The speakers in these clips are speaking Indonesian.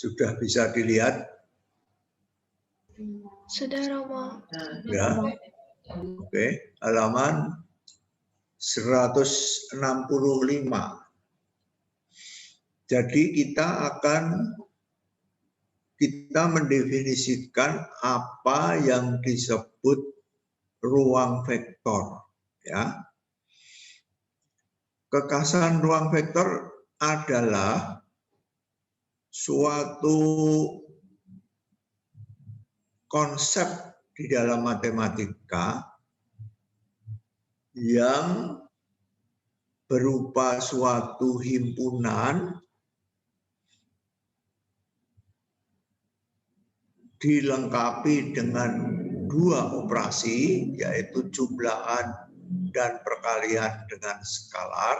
Sudah bisa dilihat? Sudah, Romo. Ya. Oke, halaman 165. Jadi kita mendefinisikan apa yang disebut ruang vektor, ya. Kekasan ruang vektor adalah suatu konsep di dalam matematika yang berupa suatu himpunan dilengkapi dengan dua operasi, yaitu jumlahan dan perkalian dengan skalar,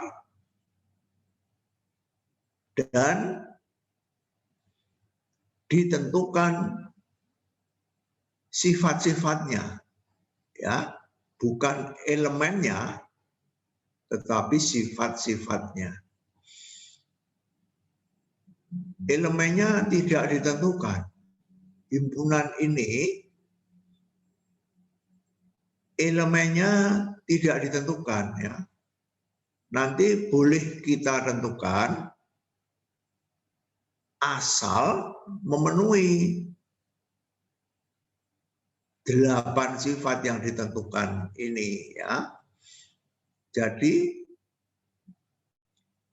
dan ditentukan sifat-sifatnya, ya, bukan elemennya, tetapi sifat-sifatnya. Elemennya tidak ditentukan. Himpunan ini elemennya tidak ditentukan, ya. Nanti boleh kita tentukan asal memenuhi 8 sifat yang ditentukan ini, ya. Jadi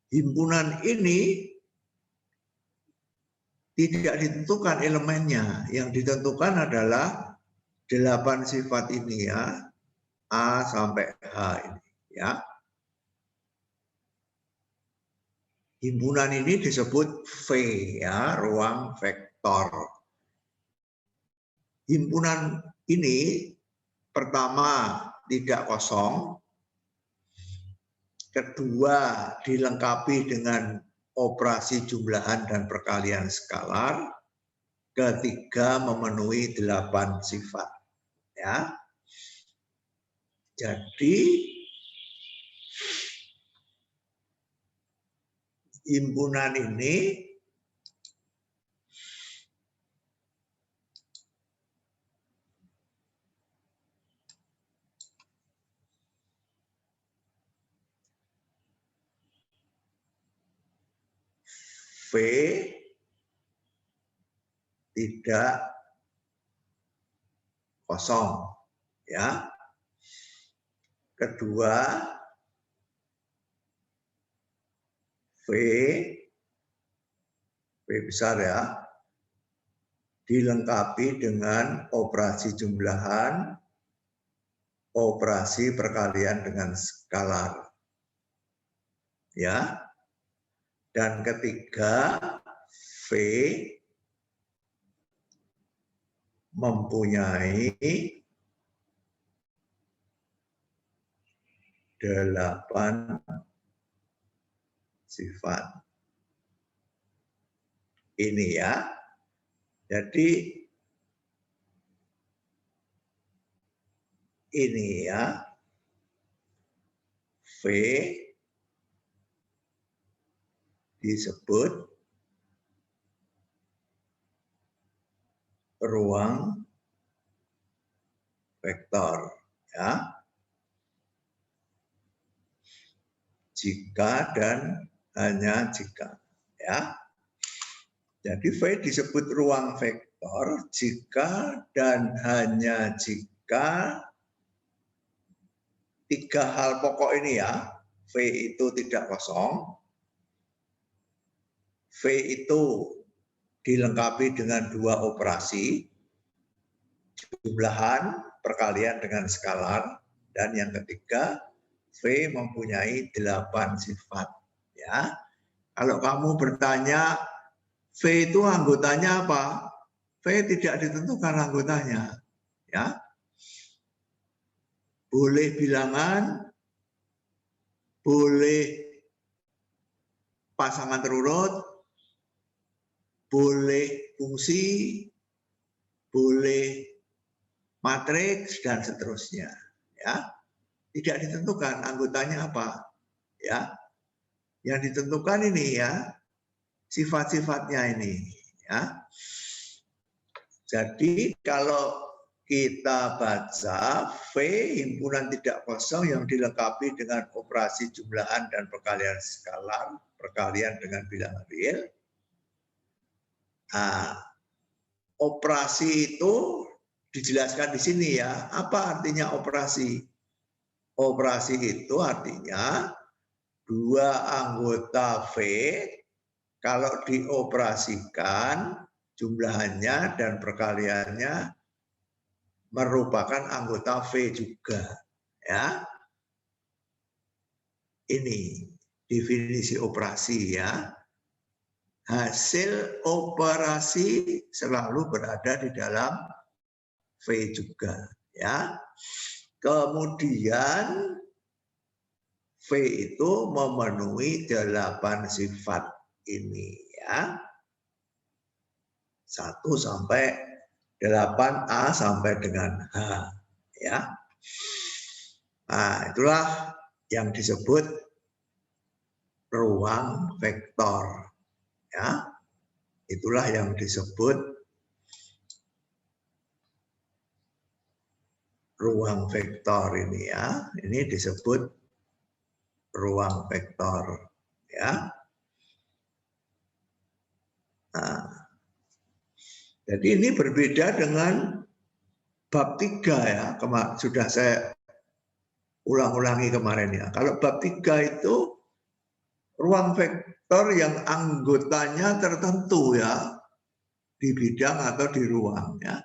himpunan ini tidak ditentukan elemennya, yang ditentukan adalah 8 sifat ini, ya, A sampai H ini, ya. Himpunan ini disebut V, ya, ruang vektor. Himpunan ini pertama tidak kosong, kedua dilengkapi dengan operasi jumlahan dan perkalian skalar, ketiga memenuhi 8 sifat, ya. Jadi himpunan ini V tidak kosong, ya. Kedua, V besar, ya, dilengkapi dengan operasi jumlahan, operasi perkalian dengan skalar, ya. Dan ketiga, V mempunyai 8 sifat. Ini, ya. Jadi ini, ya, V disebut ruang vektor, ya. Jika dan hanya jika, ya. Jadi V disebut ruang vektor jika dan hanya jika 3 hal pokok ini, ya. V itu tidak kosong, V itu dilengkapi dengan 2 operasi, jumlahan, perkalian dengan skalar, dan yang ketiga, V mempunyai 8 sifat, ya. Kalau kamu bertanya, V itu anggotanya apa? V tidak ditentukan anggotanya, ya. Boleh bilangan, boleh pasangan terurut, boleh fungsi, boleh matriks, dan seterusnya, ya. Tidak ditentukan anggotanya apa, ya. Yang ditentukan ini, ya, sifat-sifatnya ini, ya. Jadi kalau kita baca V himpunan tidak kosong yang dilengkapi dengan operasi jumlahan dan perkalian skalar, perkalian dengan bilangan real. Nah, operasi itu dijelaskan di sini ya. Apa artinya operasi? Operasi itu artinya dua anggota V kalau dioperasikan jumlahannya dan perkaliannya merupakan anggota V juga, ya. Ini definisi operasi ya. Hasil operasi selalu berada di dalam V juga, ya. Kemudian V itu memenuhi 8 sifat ini ya. 1 sampai 8A sampai dengan H ya. Nah, itulah yang disebut ruang vektor ya. Itulah yang disebut ruang vektor ini ya. Ini disebut ruang vektor ya. Nah, jadi ini berbeda dengan bab 3 ya. Sudah saya ulang-ulangi kemarin ya. Kalau bab 3 itu ruang vektor yang anggotanya tertentu ya, di bidang atau di ruang ya.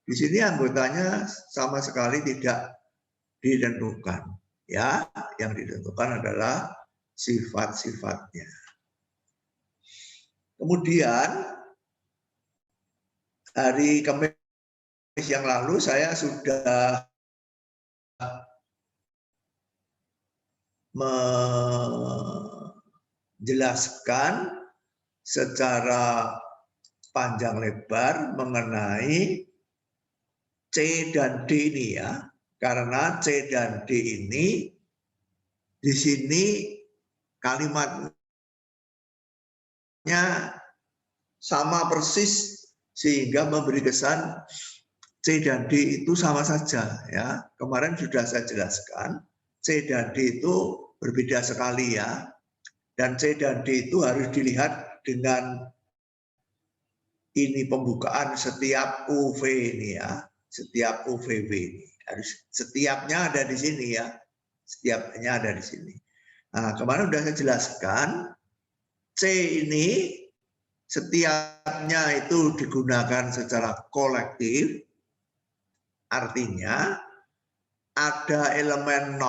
Di sini anggotanya sama sekali tidak ditentukan ya. Yang ditentukan adalah sifat-sifatnya. Kemudian hari Kamis yang lalu saya sudah menjelaskan secara panjang lebar mengenai C dan D ini ya. Karena C dan D ini di sini kalimatnya sama persis sehingga memberi kesan C dan D itu sama saja ya. Kemarin sudah saya jelaskan C dan D itu berbeda sekali ya. Dan C dan D itu harus dilihat dengan ini pembukaan setiap UV ini ya. Setiap UVW ini harus setiapnya ada di sini ya. Setiapnya ada di sini. Nah, kemarin sudah saya jelaskan C ini setiapnya itu digunakan secara kolektif. Artinya ada elemen 0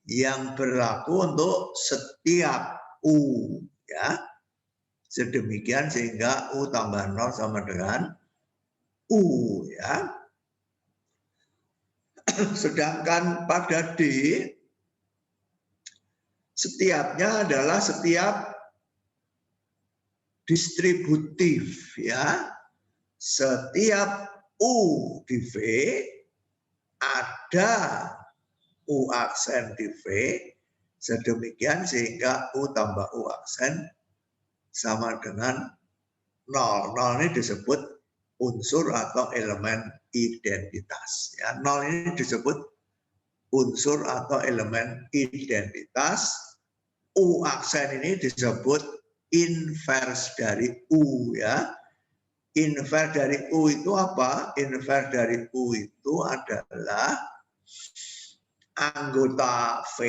yang berlaku untuk setiap U ya. Sedemikian sehingga U tambah 0 sama dengan U ya. Sedangkan pada D setiapnya adalah setiap distributif ya. Setiap U di V ada U aksen di V, sedemikian sehingga U tambah U aksen sama dengan 0. 0 ini disebut unsur atau elemen identitas. Ya, 0 ini disebut unsur atau elemen identitas. U aksen ini disebut invers dari U ya. Invers dari U itu apa? Invers dari U itu adalah anggota V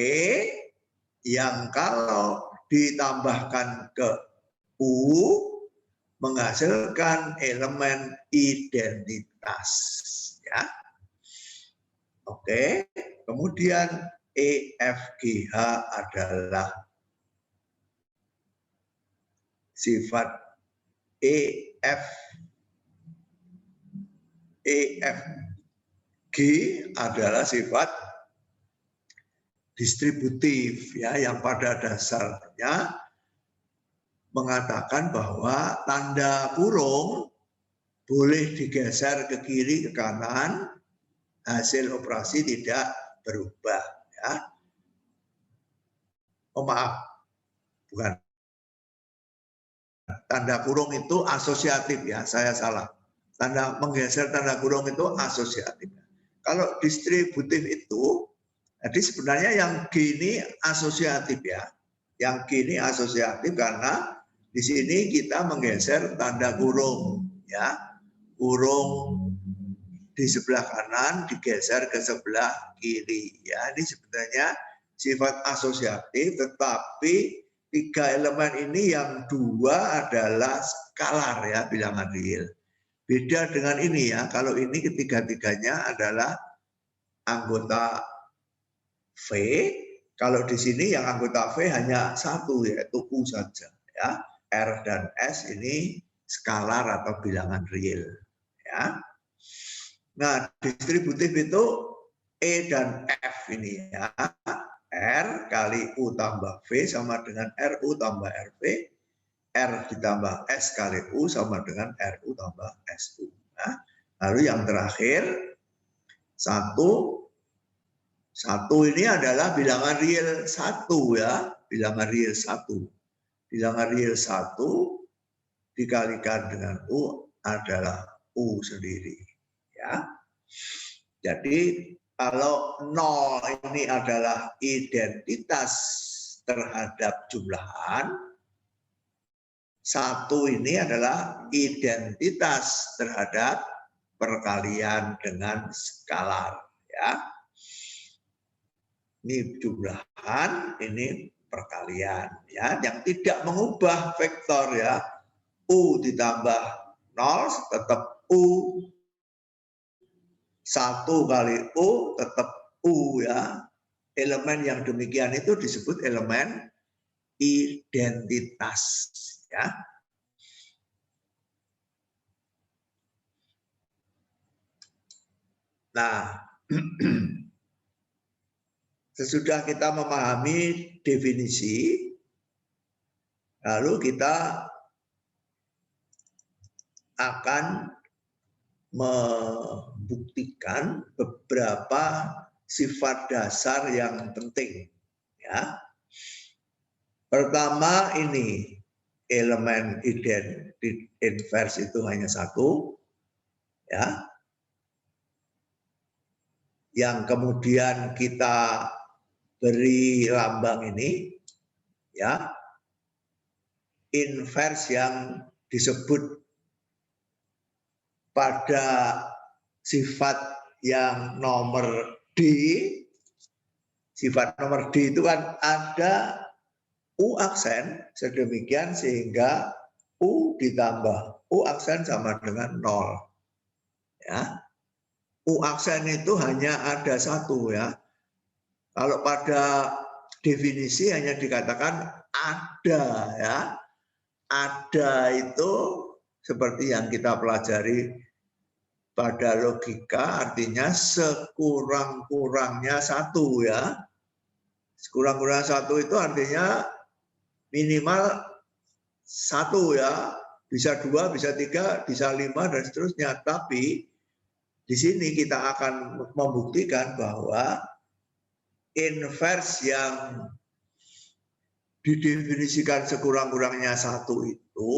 yang kalau ditambahkan ke U menghasilkan elemen identitas ya. Oke, kemudian EFGH adalah sifat EFG adalah sifat distributif ya, yang pada dasarnya mengatakan bahwa tanda kurung boleh digeser ke kiri ke kanan, hasil operasi tidak berubah ya. Oh maaf, bukan tanda kurung itu asosiatif ya, saya salah. Tanda menggeser tanda kurung itu asosiatif. Kalau distributif itu, jadi sebenarnya yang G ini asosiatif ya. Yang G ini asosiatif karena di sini kita menggeser tanda kurung ya. Kurung di sebelah kanan digeser ke sebelah kiri ya. Ini sebenarnya sifat asosiatif, tetapi tiga elemen ini yang dua adalah skalar ya, bilangan real. Beda dengan ini ya, kalau ini ketiga-tiganya adalah anggota V, kalau di sini yang anggota V hanya satu yaitu U saja ya. R dan S ini skalar atau bilangan real ya. Nah, distributif itu E dan F ini ya. R kali U tambah V sama dengan RU tambah RV. R ditambah S kali U sama dengan RU tambah SU. Nah, lalu yang terakhir, satu ini adalah bilangan real 1 ya. Bilangan real 1. Bilangan real 1 dikalikan dengan U adalah U sendiri. Ya. Jadi kalau 0 ini adalah identitas terhadap jumlahan, 1 ini adalah identitas terhadap perkalian dengan skalar ya. Ini jumlahan, ini perkalian ya, yang tidak mengubah vektor ya. U ditambah 0 tetap U, 1 kali U tetap U ya. Elemen yang demikian itu disebut elemen identitas ya. Nah, sesudah kita memahami definisi, lalu kita akan membuktikan beberapa sifat dasar yang penting ya. Pertama ini elemen inverse itu hanya satu ya. Yang kemudian kita beri lambang ini ya. Inverse yang disebut pada sifat yang nomor D. Sifat nomor D itu kan ada U aksen sedemikian sehingga U ditambah U aksen sama dengan 0. Ya. U aksen itu hanya ada satu ya. Kalau pada definisi hanya dikatakan ada ya. Ada itu seperti yang kita pelajari pada logika, artinya sekurang-kurangnya satu ya. Sekurang-kurangnya satu itu artinya minimal satu ya. Bisa 2, bisa 3, bisa 5 dan seterusnya. Tapi di sini kita akan membuktikan bahwa inverse yang didefinisikan sekurang-kurangnya satu itu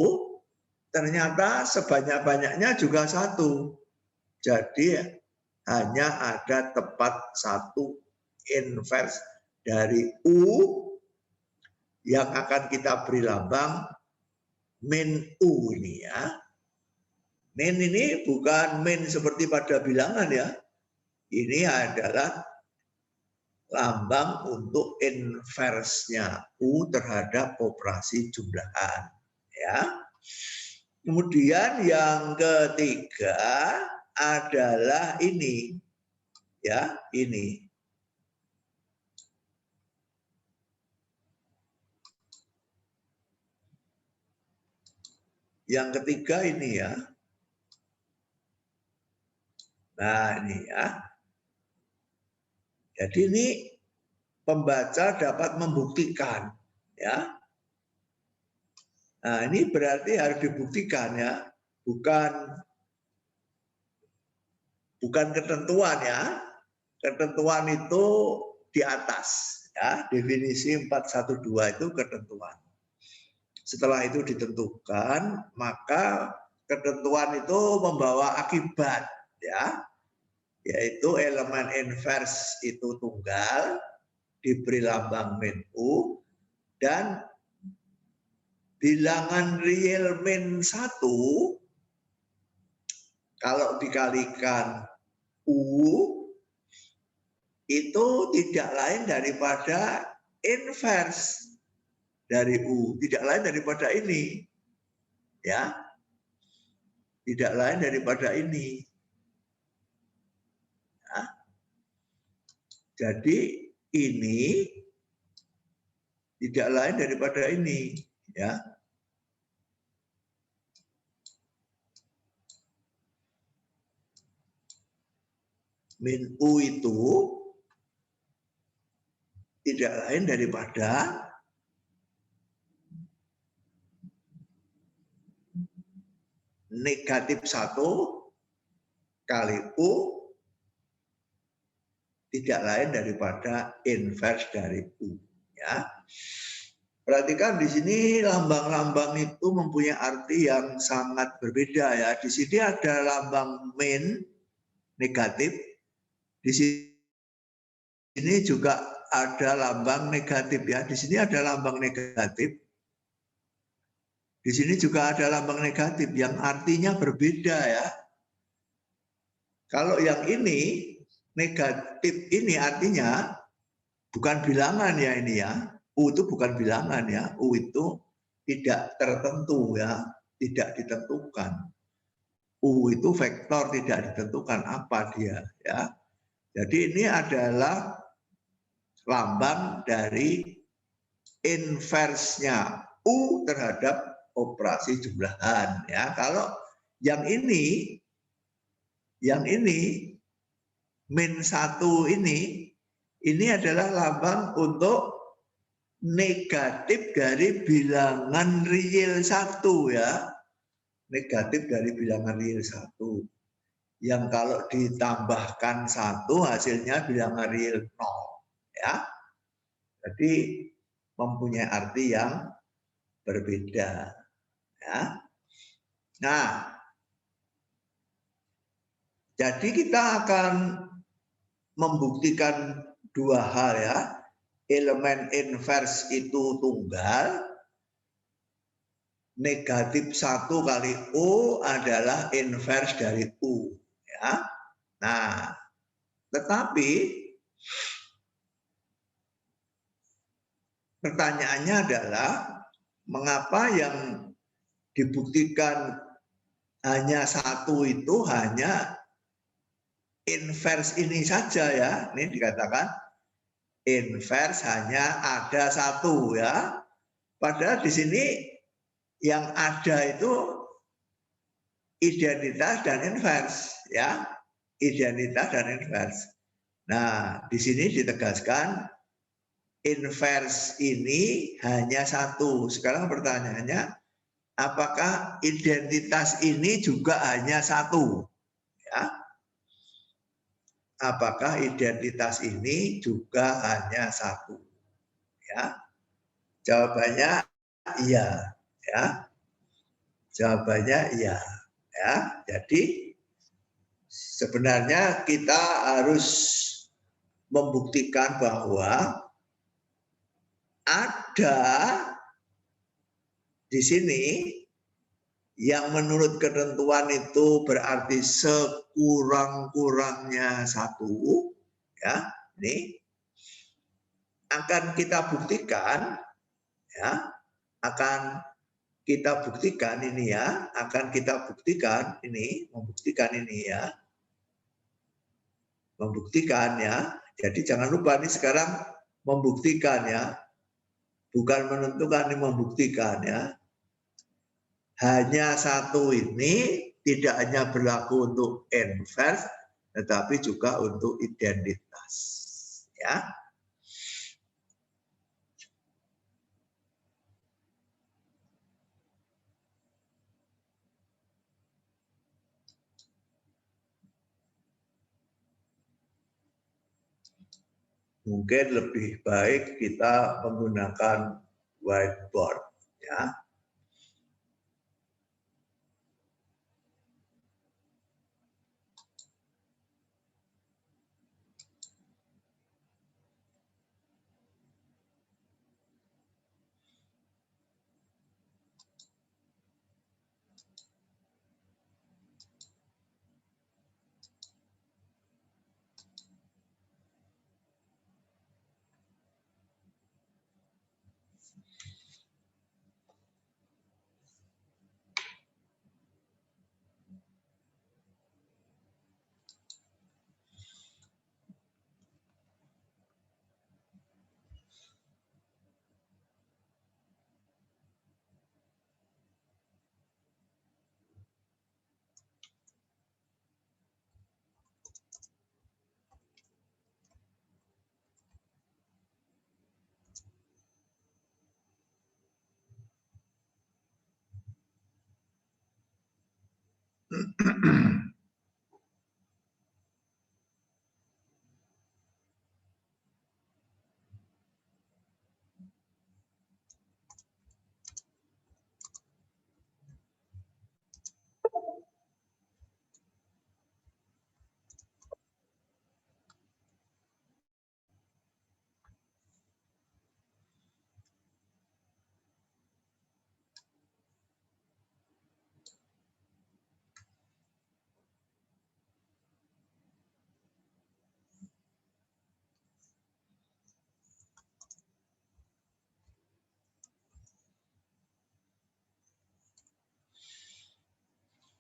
ternyata sebanyak-banyaknya juga satu. Jadi hanya ada tepat satu inverse dari U yang akan kita beri lambang min U ini ya. Min ini bukan min seperti pada bilangan ya. Ini adalah lambang untuk inverse-nya U terhadap operasi jumlahan ya. Kemudian yang ketiga adalah ini ya, ini. Yang ketiga ini ya. Nah, ini ya. Jadi ini pembaca dapat membuktikan ya. Nah, ini berarti harus dibuktikan ya. Bukan ketentuan ya. Ketentuan itu di atas ya. Definisi 412 itu ketentuan. setelah itu ditentukan, maka ketentuan itu membawa akibat, ya, yaitu elemen inverse itu tunggal, diberi lambang min U, dan bilangan real min 1 kalau dikalikan U itu tidak lain daripada inverse dari U, tidak lain daripada ini, ya, tidak lain daripada ini. Ya. Jadi ini tidak lain daripada ini, ya. Min U itu tidak lain daripada negatif 1 kali U tidak lain daripada inverse dari U, ya. Perhatikan di sini lambang-lambang itu mempunyai arti yang sangat berbeda, ya. Di sini ada lambang min negatif, di sini juga ada lambang negatif, ya. Di sini ada lambang negatif, di sini juga ada lambang negatif yang artinya berbeda, ya. Kalau yang ini negatif ini artinya bukan bilangan, ya, ini, ya. U itu bukan bilangan, ya. U itu tidak tertentu, ya, tidak ditentukan. U itu vektor tidak ditentukan apa dia, ya. Jadi ini adalah lambang dari inverse-nya U terhadap operasi jumlahan, ya. Kalau yang ini min 1 ini adalah lambang untuk negatif dari bilangan real 1, ya. Negatif dari bilangan real 1. Yang kalau ditambahkan 1 hasilnya bilangan real 0, ya. Jadi mempunyai arti yang berbeda, ya. Nah, jadi kita akan membuktikan dua hal, ya. Elemen inverse itu tunggal, negatif 1 kali U adalah inverse dari U, ya. Nah, tetapi pertanyaannya adalah mengapa yang dibuktikan hanya 1 itu hanya inverse ini saja, ya. Ini dikatakan inverse hanya ada 1, ya. Padahal di sini yang ada itu identitas dan inverse, ya. Identitas dan inverse. Nah, di sini ditegaskan inverse ini hanya 1. Sekarang pertanyaannya, apakah identitas ini juga hanya 1? Ya. Apakah identitas ini juga hanya 1? Ya. Jawabannya iya, ya. Jawabannya iya, ya. Jadi sebenarnya kita harus membuktikan bahwa ada di sini yang menurut ketentuan itu berarti sekurang-kurangnya 1, ya. Ini akan kita buktikan, ya. Akan kita buktikan ini, ya. Akan kita buktikan ini, membuktikan ini, ya. Membuktikan, ya. Jadi jangan lupa ini sekarang membuktikan, ya. Bukan menentukan, ini membuktikan, ya. Hanya 1 ini tidak hanya berlaku untuk inverse, tetapi juga untuk identitas, ya. Mungkin lebih baik kita menggunakan whiteboard, ya.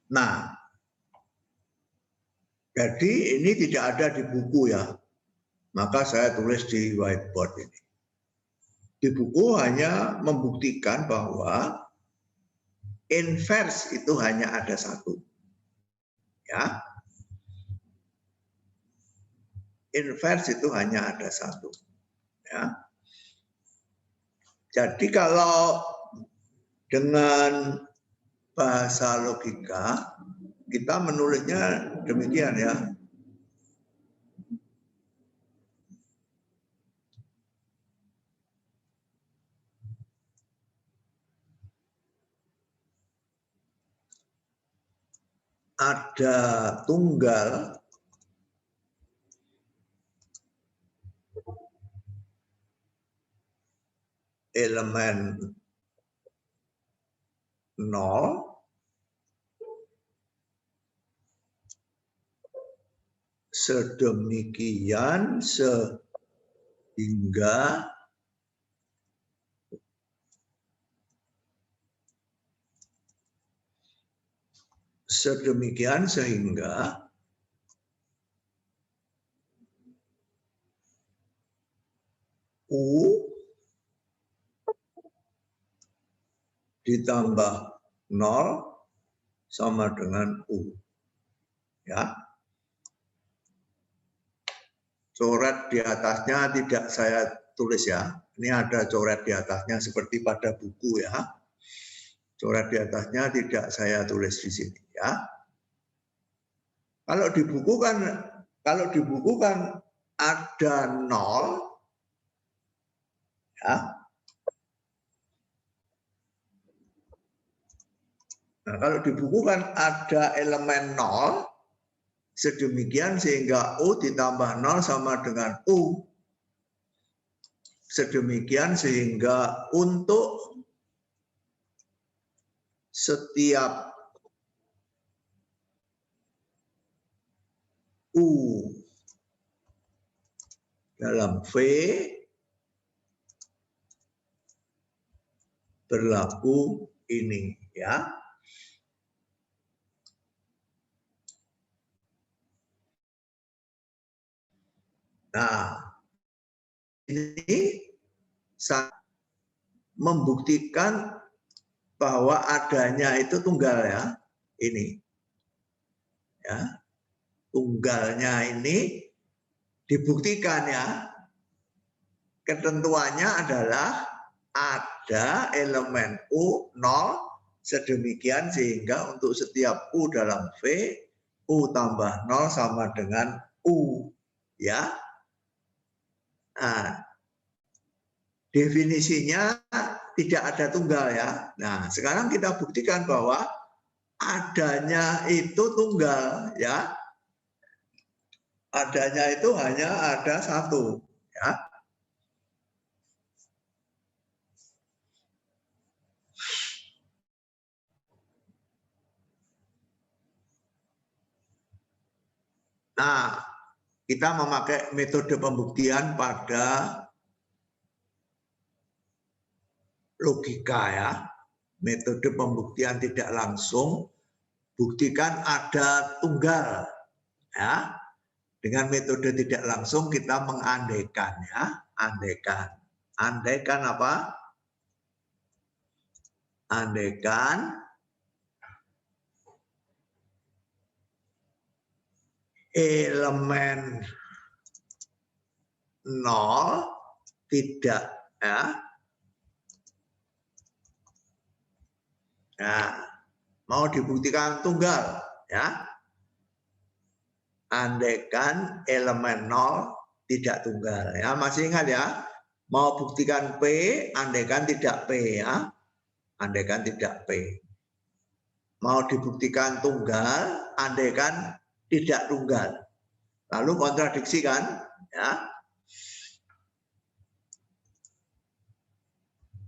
Nah, jadi ini tidak ada di buku ya, maka saya tulis di whiteboard ini. Di buku hanya membuktikan bahwa inverse itu hanya ada satu. Ya. Inverse itu hanya ada satu. Ya. Jadi kalau dengan bahasa logika, kita menulisnya demikian ya. Ada tunggal elemen 0 sedemikian sehingga U ditambah 0 sama dengan U. Ya. Coret di atasnya tidak saya tulis ya. Ini ada coret di atasnya seperti pada buku ya. Coret di atasnya tidak saya tulis di sini ya. Kalau di buku kan ada 0 ya. Nah, kalau di buku kan ada elemen 0 sedemikian sehingga U ditambah 0 sama dengan U. Sedemikian sehingga untuk setiap U dalam V berlaku ini ya. Nah, ini membuktikan bahwa adanya itu tunggal ya. Ini. Ya. Tunggalnya ini dibuktikan ya. Ketentuannya adalah ada elemen U 0 sedemikian sehingga untuk setiap U dalam V, U tambah 0 sama dengan U. Ya. Nah, definisinya tidak ada tunggal ya. Nah, sekarang kita buktikan bahwa adanya itu tunggal ya. Adanya itu hanya ada satu ya. Nah, kita memakai metode pembuktian pada logika ya. Metode pembuktian tidak langsung, buktikan ada tunggal ya. Dengan metode tidak langsung kita mengandaikan ya, andaikan. Andaikan apa? Andaikan elemen 0 tidak ya. Nah, mau dibuktikan tunggal ya. Andaikan elemen 0 tidak tunggal ya. Masih ingat ya? Mau buktikan P, andaikan tidak P ya. Andaikan tidak P. Mau dibuktikan tunggal, andaikan tidak tunggal. Lalu kontradiksi kan? Ya.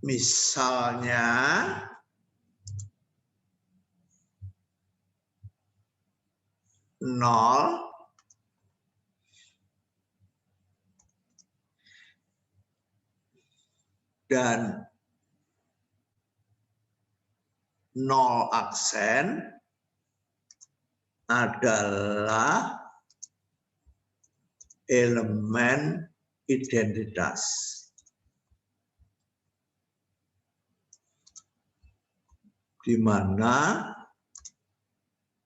Misalnya nol dan 0 aksen adalah elemen identitas. Di mana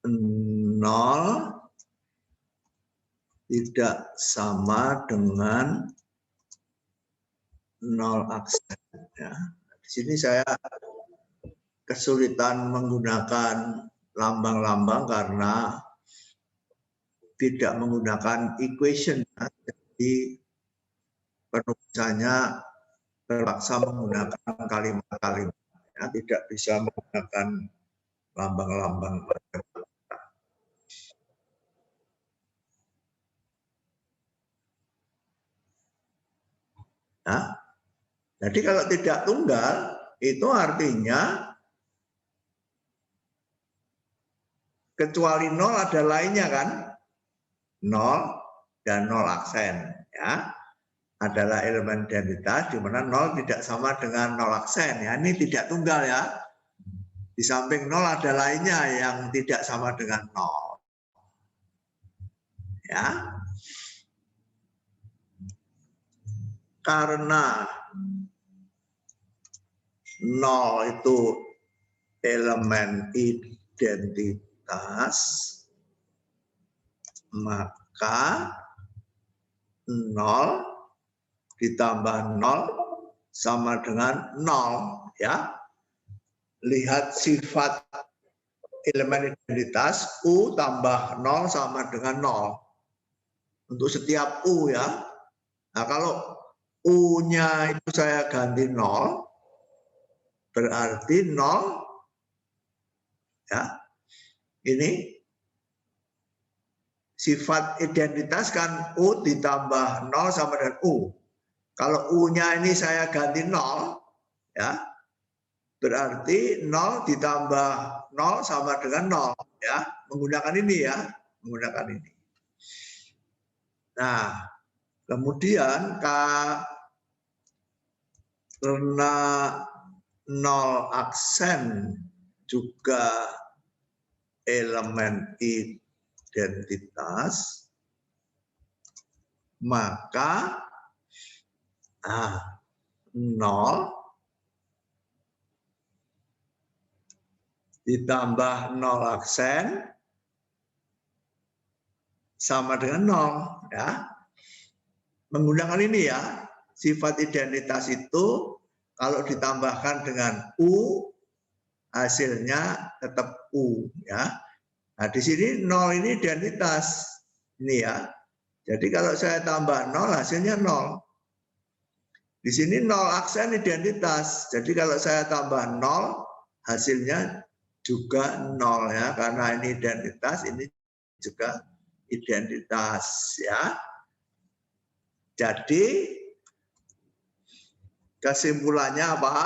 0 tidak sama dengan 0 aksen. Ya. Di sini saya kesulitan menggunakan lambang-lambang karena tidak menggunakan equation. Jadi penulisannya terpaksa menggunakan kalimat-kalimat. Ya, tidak bisa menggunakan lambang-lambang. Nah, jadi kalau tidak tunggal itu artinya kecuali 0 ada lainnya kan? 0 dan 0 aksen ya. Adalah elemen identitas di mana 0 tidak sama dengan 0 aksen ya. Ini tidak tunggal ya. Di samping 0 ada lainnya yang tidak sama dengan 0. Ya. Karena 0 itu elemen identitas, maka 0 ditambah 0 sama dengan 0 ya. Lihat sifat elemen identitas U tambah 0 sama dengan 0 untuk setiap U ya. Nah kalau U-nya itu saya ganti 0 berarti 0 ya. Ini sifat identitas kan U ditambah 0 sama dengan U. Kalau U-nya ini saya ganti 0 ya. Berarti 0 ditambah 0 sama dengan 0 ya. Menggunakan ini ya, menggunakan ini. Nah, kemudian karena 0 aksen juga elemen identitas, maka 0 ditambah 0 aksen sama dengan 0 ya. Menggunakan ini ya, sifat identitas itu kalau ditambahkan dengan U hasilnya tetap U ya. Nah, di sini 0 ini identitas ini ya. Jadi kalau saya tambah 0 hasilnya 0. Di sini 0 aksen identitas. Jadi kalau saya tambah 0 hasilnya juga 0 ya, karena ini identitas, ini juga identitas ya. Jadi kesimpulannya apa?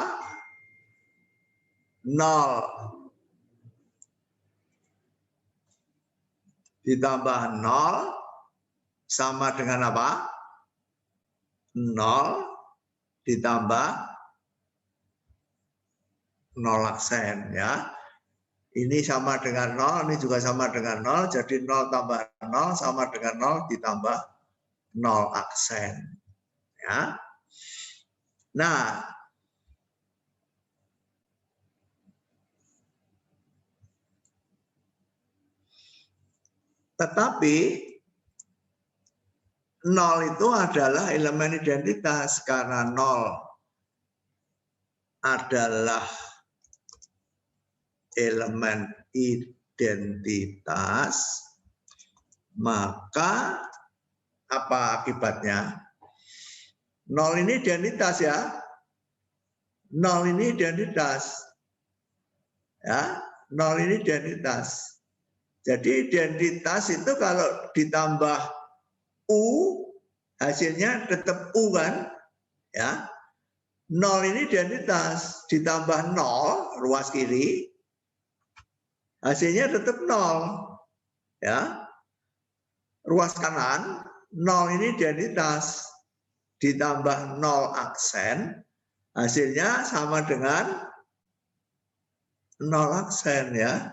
0 ditambah 0 sama dengan apa? 0 ditambah 0 aksen ya. Ini sama dengan 0, ini juga sama dengan 0, jadi 0 tambah 0 sama dengan 0 ditambah 0 aksen ya. Nah, tetapi 0 itu adalah elemen identitas karena 0 adalah elemen identitas, maka apa akibatnya? 0 ini identitas ya. 0 ini identitas. Ya, 0 ini identitas. Jadi identitas itu kalau ditambah U hasilnya tetap U kan? Ya. 0 ini identitas ditambah 0 ruas kiri hasilnya tetap 0. Ya. Ruas kanan 0 ini identitas ditambah 0 aksen hasilnya sama dengan 0 aksen ya.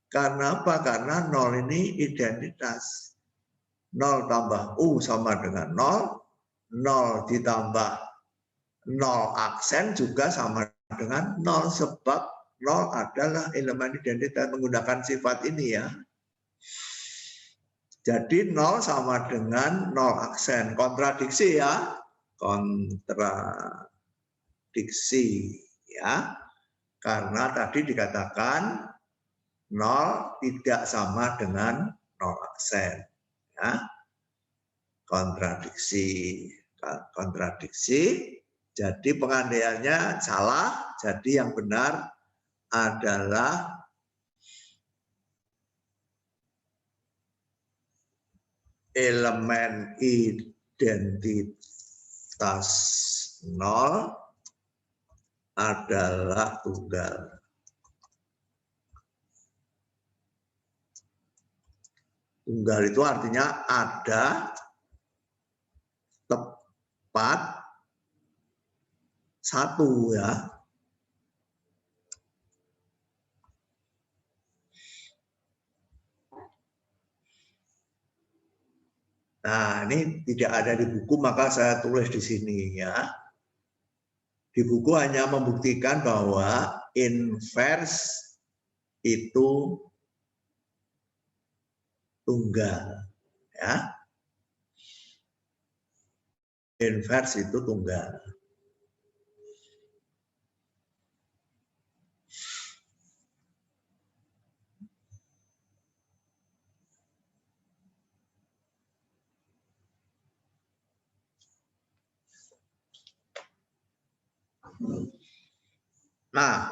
Karena apa? Karena 0 ini identitas. 0 tambah U sama dengan 0, 0 ditambah 0 aksen juga sama dengan 0, sebab 0 adalah elemen identitas menggunakan sifat ini ya. Jadi 0 sama dengan 0 aksen. Kontradiksi ya. Kontradiksi ya. Karena tadi dikatakan 0 tidak sama dengan 0 aksen. Ya. Kontradiksi. Jadi pengandaiannya salah. Jadi yang benar adalah elemen identitas 0 adalah tunggal. Tunggal itu artinya ada, tepat, satu ya. Nah, ini tidak ada di buku, maka saya tulis di sini ya. Di buku hanya membuktikan bahwa inverse itu tunggal ya. Inverse itu tunggal. Nah,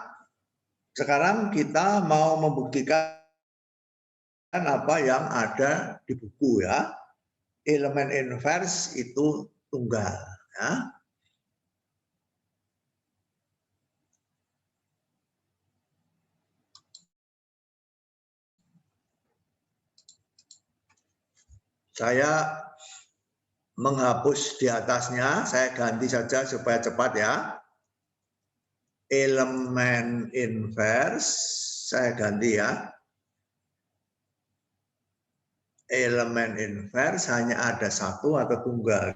sekarang kita mau membuktikan apa yang ada di buku ya. Elemen inverse itu tunggal ya. Saya menghapus di atasnya, saya ganti saja supaya cepat ya. Elemen inverse saya ganti ya. Elemen inverse hanya ada satu atau tunggal.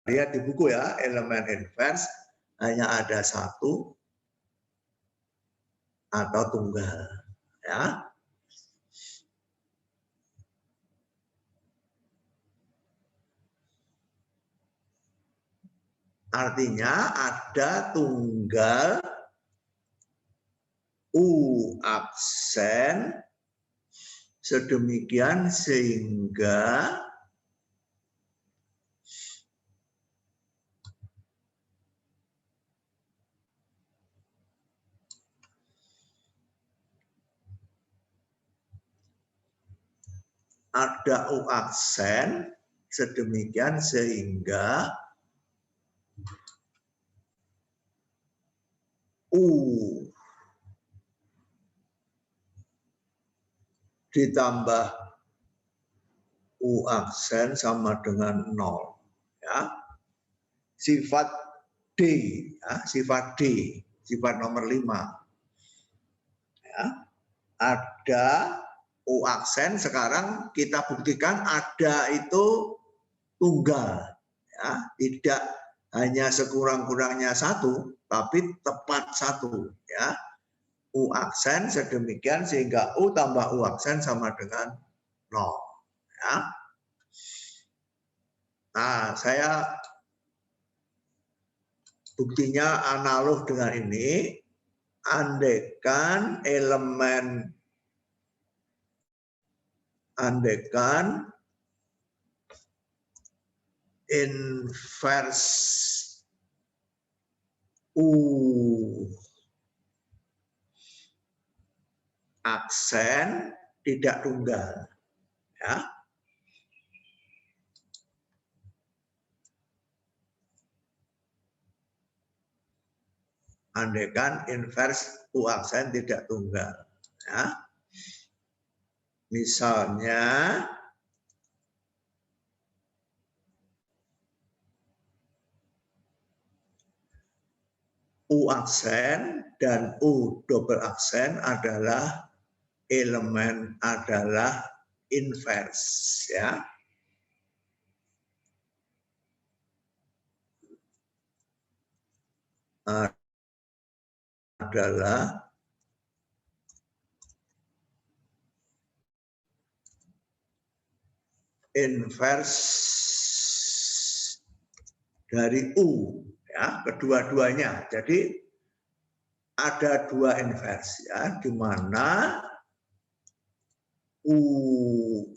Lihat di buku ya, elemen inverse hanya ada satu atau tunggal ya. Artinya ada tunggal U aksen sedemikian sehingga ada U aksen sedemikian sehingga U ditambah U aksen sama dengan 0 ya. Sifat D ya, sifat D, sifat nomor 5 ya. Ada U aksen, sekarang kita buktikan ada itu tunggal ya, tidak hanya sekurang-kurangnya satu tapi tepat satu ya. U aksen sedemikian sehingga U tambah U aksen sama dengan 0 ya. Nah, saya buktinya analog dengan ini. Andaikan inverse U aksen tidak tunggal ya. Andaikan inverse U aksen tidak tunggal ya. Misalnya U aksen dan U double aksen adalah elemen adalah invers, ya. Adalah invers dari U, ya, kedua-duanya. Jadi ada dua invers, ya, di mana U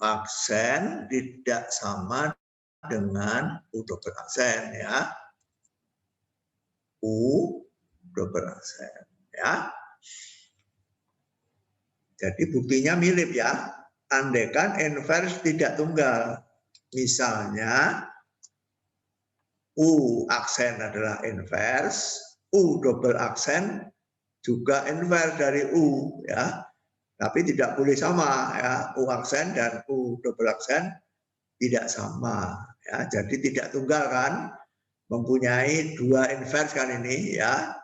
aksen tidak sama dengan U double aksen, ya. U double aksen, ya. Jadi buktinya mirip, ya. Andaikan invers tidak tunggal, misalnya U aksen adalah invers, U double aksen juga invers dari U, ya. Tapi tidak boleh sama, ya. U aksen dan U double aksen tidak sama, ya. Jadi tidak tunggal kan, mempunyai dua invers kan ini, ya.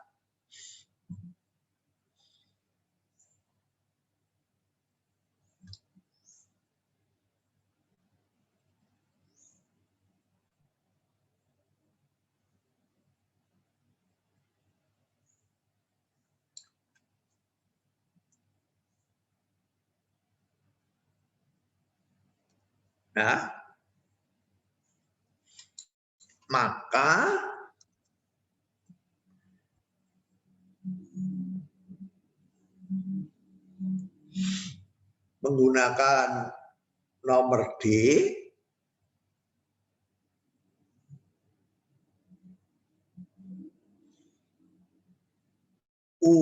Nah, maka menggunakan nomor D U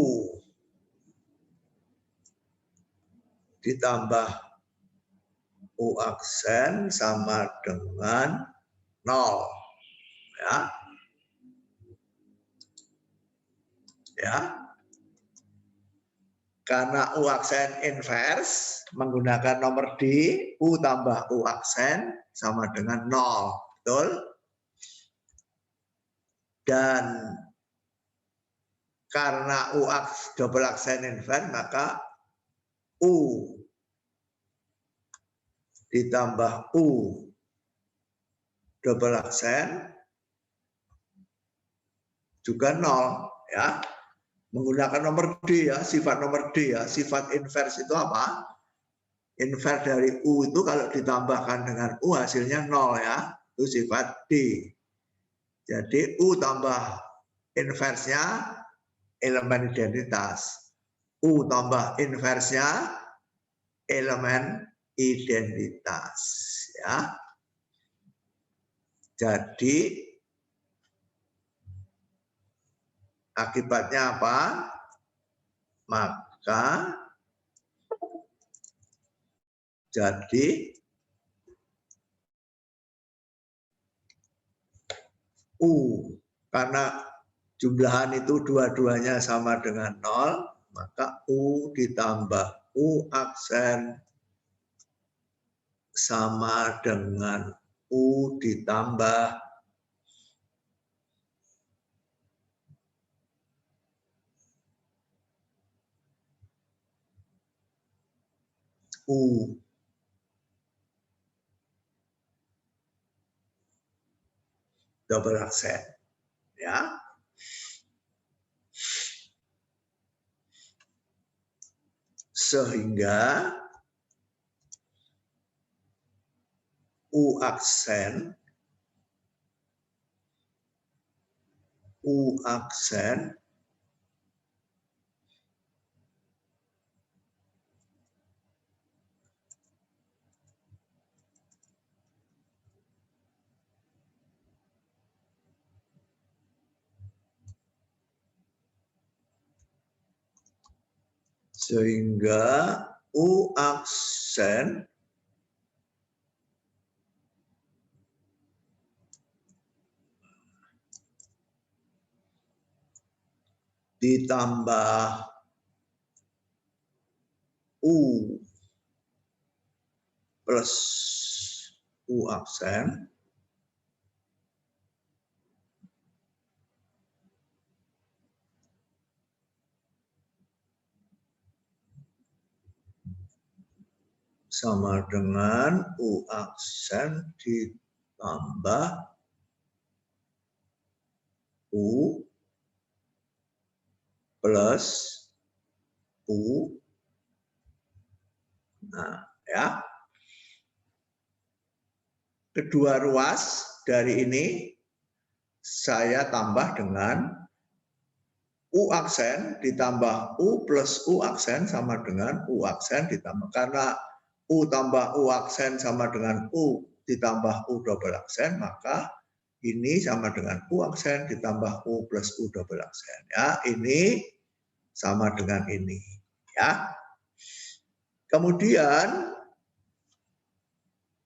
ditambah U aksen sama dengan 0, ya. Ya. Karena U aksen invers menggunakan nomor D, U tambah U aksen sama dengan 0, betul? Dan karena U double aksen invers, maka U ditambah U double aksen juga 0, ya. Menggunakan nomor D, ya, sifat nomor D, ya. Sifat invers itu apa? Invers dari U itu kalau ditambahkan dengan U hasilnya 0, ya. Itu sifat D. Jadi U tambah inversnya elemen identitas. U tambah inversnya elemen identitas, ya. Jadi akibatnya apa? Maka jadi U, karena jumlahan itu dua-duanya sama dengan 0, maka U ditambah U aksen sama dengan U ditambah U double aksen, ya. Sehingga U aksen ditambah U plus U aksen sama dengan U aksen ditambah U plus U. Nah, ya. Kedua ruas dari ini saya tambah dengan U aksen ditambah U plus U aksen sama dengan U aksen ditambah. Karena U tambah U aksen sama dengan U ditambah U double aksen, maka ini sama dengan U aksen ditambah U plus U double aksen. Ya, ini sama dengan ini. Ya. Kemudian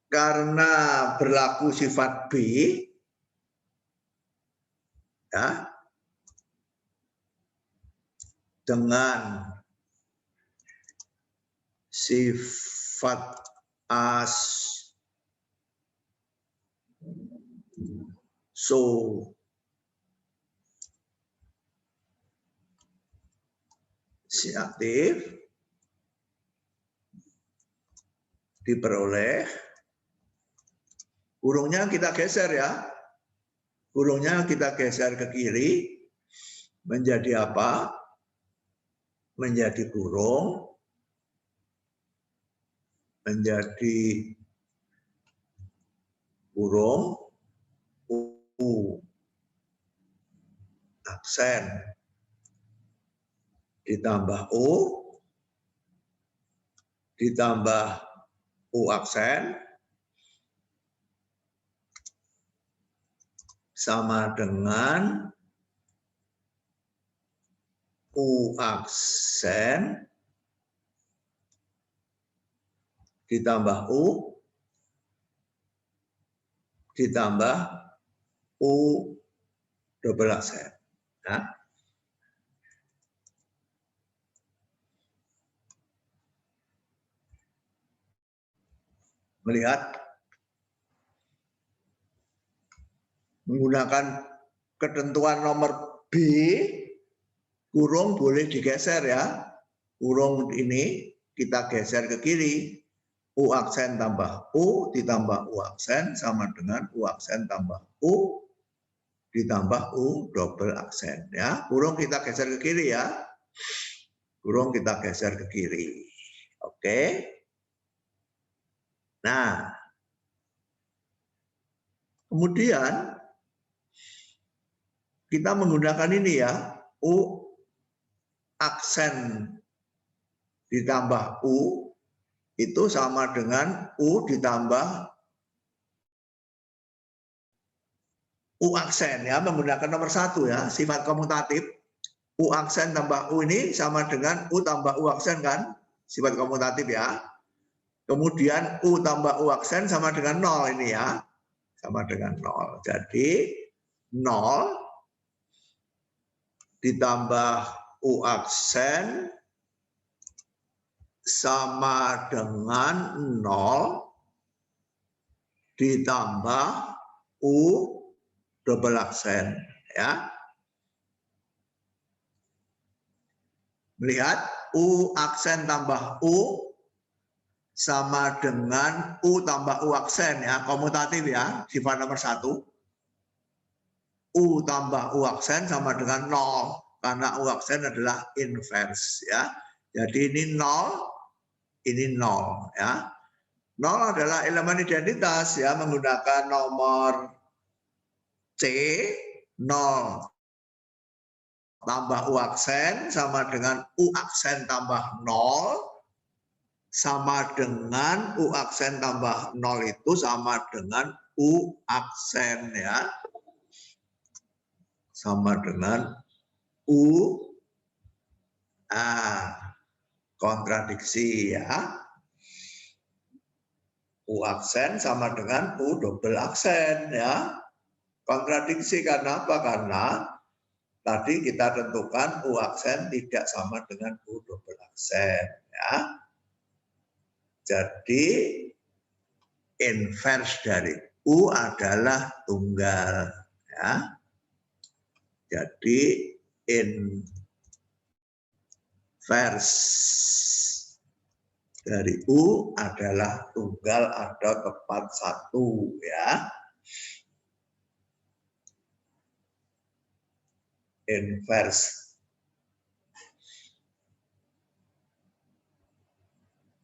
karena berlaku sifat B, ya, dengan sifat asosiatif diperoleh, burungnya kita geser ya, burungnya kita geser ke kiri, menjadi apa? Menjadi burung, menjadi burung U aksen ditambah U ditambah U aksen sama dengan U aksen ditambah U ditambah U double aksen. Nah, melihat menggunakan ketentuan nomor B, burung boleh digeser ya. Burung ini kita geser ke kiri. U aksen tambah U ditambah U aksen sama dengan U aksen tambah U ditambah U double aksen ya. Burung kita geser ke kiri ya. Burung kita geser ke kiri. Oke. Nah, kemudian kita menggunakan ini ya, U aksen ditambah U itu sama dengan U ditambah U aksen ya, menggunakan nomor 1 ya, sifat komutatif. U aksen tambah U ini sama dengan U tambah U aksen kan, sifat komutatif ya. Kemudian U tambah U aksen sama dengan 0 ini ya, sama dengan 0. Jadi 0 ditambah U aksen sama dengan 0 ditambah U double aksen ya. Melihat U aksen tambah U sama dengan U tambah U aksen ya, komutatif ya, sifat nomor 1. U tambah U aksen sama dengan 0 karena U aksen adalah inverse ya. Jadi ini 0, ini 0 ya. 0 adalah elemen identitas ya, menggunakan nomor C, 0 tambah U aksen sama dengan U aksen tambah 0 sama dengan U aksen tambah 0 itu sama dengan U aksen ya. Sama dengan U kontradiksi ya. U aksen sama dengan U double aksen ya. Kontradiksi karena apa? Karena tadi kita tentukan U aksen tidak sama dengan U double aksen ya. Jadi inverse dari U adalah tunggal ya. Jadi inverse dari U adalah tunggal atau tepat satu, ya. Inverse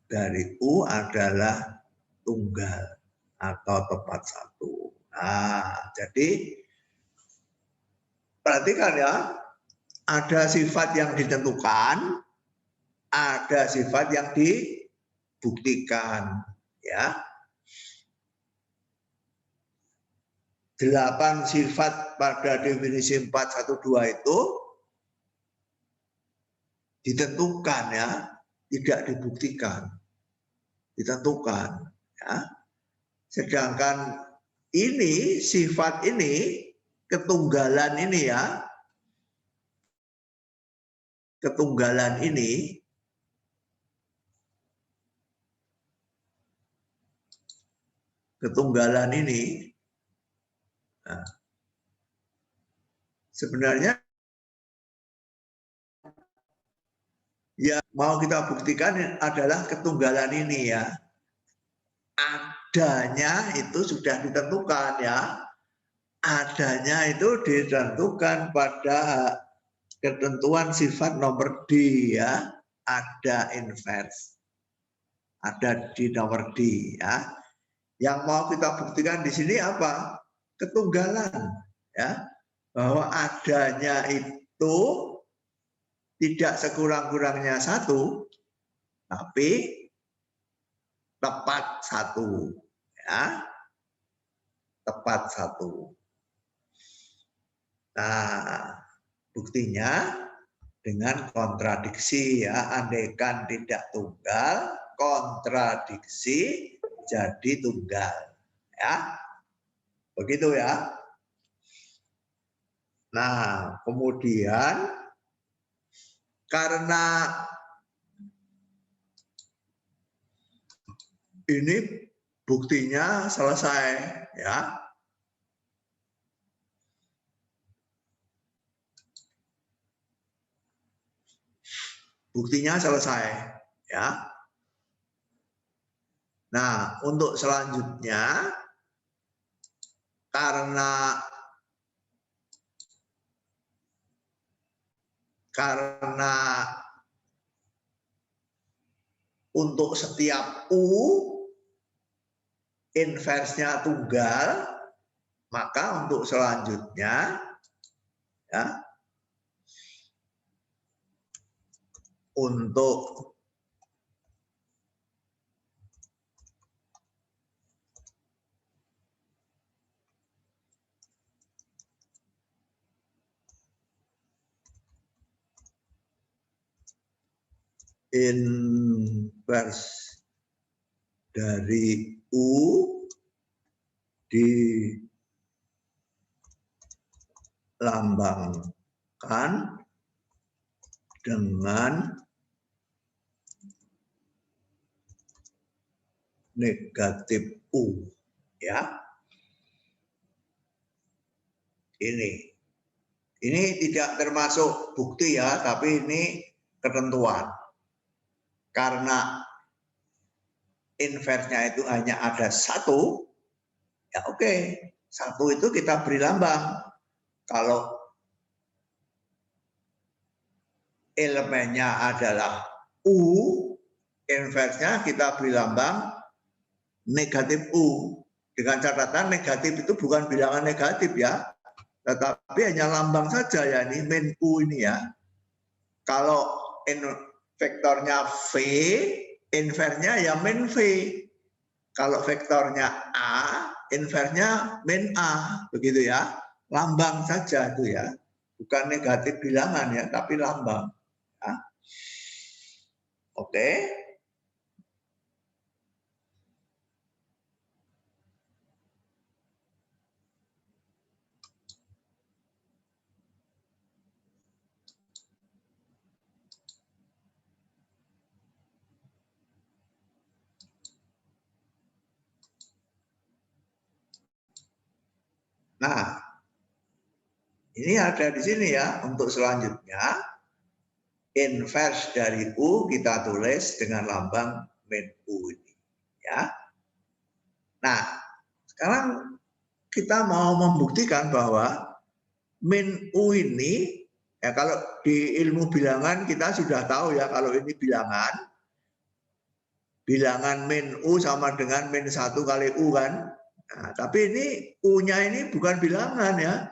dari U adalah tunggal atau tepat satu. Nah, jadi perhatikan ya, ada sifat yang ditentukan, ada sifat yang dibuktikan, ya. 8 sifat pada definisi 412 itu ditentukan, ya, tidak dibuktikan, ditentukan, ya. Sedangkan ini sifat ini ketunggalan ini, ya, ketunggalan ini nah, sebenarnya ya mau kita buktikan adalah ketunggalan ini, ya. Adanya itu sudah ditentukan, ya. Adanya itu ditentukan pada ketentuan sifat nomor D, ya. Ada inverse. Ada di nomor D, ya. Yang mau kita buktikan di sini apa? Ketunggalan, ya. Bahwa adanya itu tidak sekurang-kurangnya satu, tapi tepat satu, ya. Tepat satu. Nah, buktinya dengan kontradiksi, ya. Andaikan tidak tunggal, kontradiksi jadi tunggal, ya. Begitu, ya. Nah, kemudian karena ini buktinya selesai, ya. Buktinya selesai, ya. Nah, untuk selanjutnya karena untuk setiap U inversnya tunggal, maka untuk selanjutnya, ya, untuk inverse dari U dilambangkan dengan negatif U, ya. Ini tidak termasuk bukti, ya, tapi ini ketentuan. Karena inverse-nya itu hanya ada satu, ya oke. Satu itu kita beri lambang. Kalau elemennya adalah U, inverse-nya kita beri lambang negatif U. Dengan catatan negatif itu bukan bilangan negatif, ya. Tetapi hanya lambang saja, ya, ini min U ini, ya. Kalau vektornya V, inverse-nya ya min V. Kalau vektornya A, inverse-nya min A, begitu, ya. Lambang saja itu, ya. Bukan negatif bilangan, ya, tapi lambang. Ya. Oke. Nah, ini ada di sini, ya. Untuk selanjutnya, inverse dari U kita tulis dengan lambang min U ini. Ya. Nah, sekarang kita mau membuktikan bahwa min U ini, ya kalau di ilmu bilangan kita sudah tahu ya kalau ini bilangan min U sama dengan min 1 kali U kan. Nah, tapi ini U-nya ini bukan bilangan ya.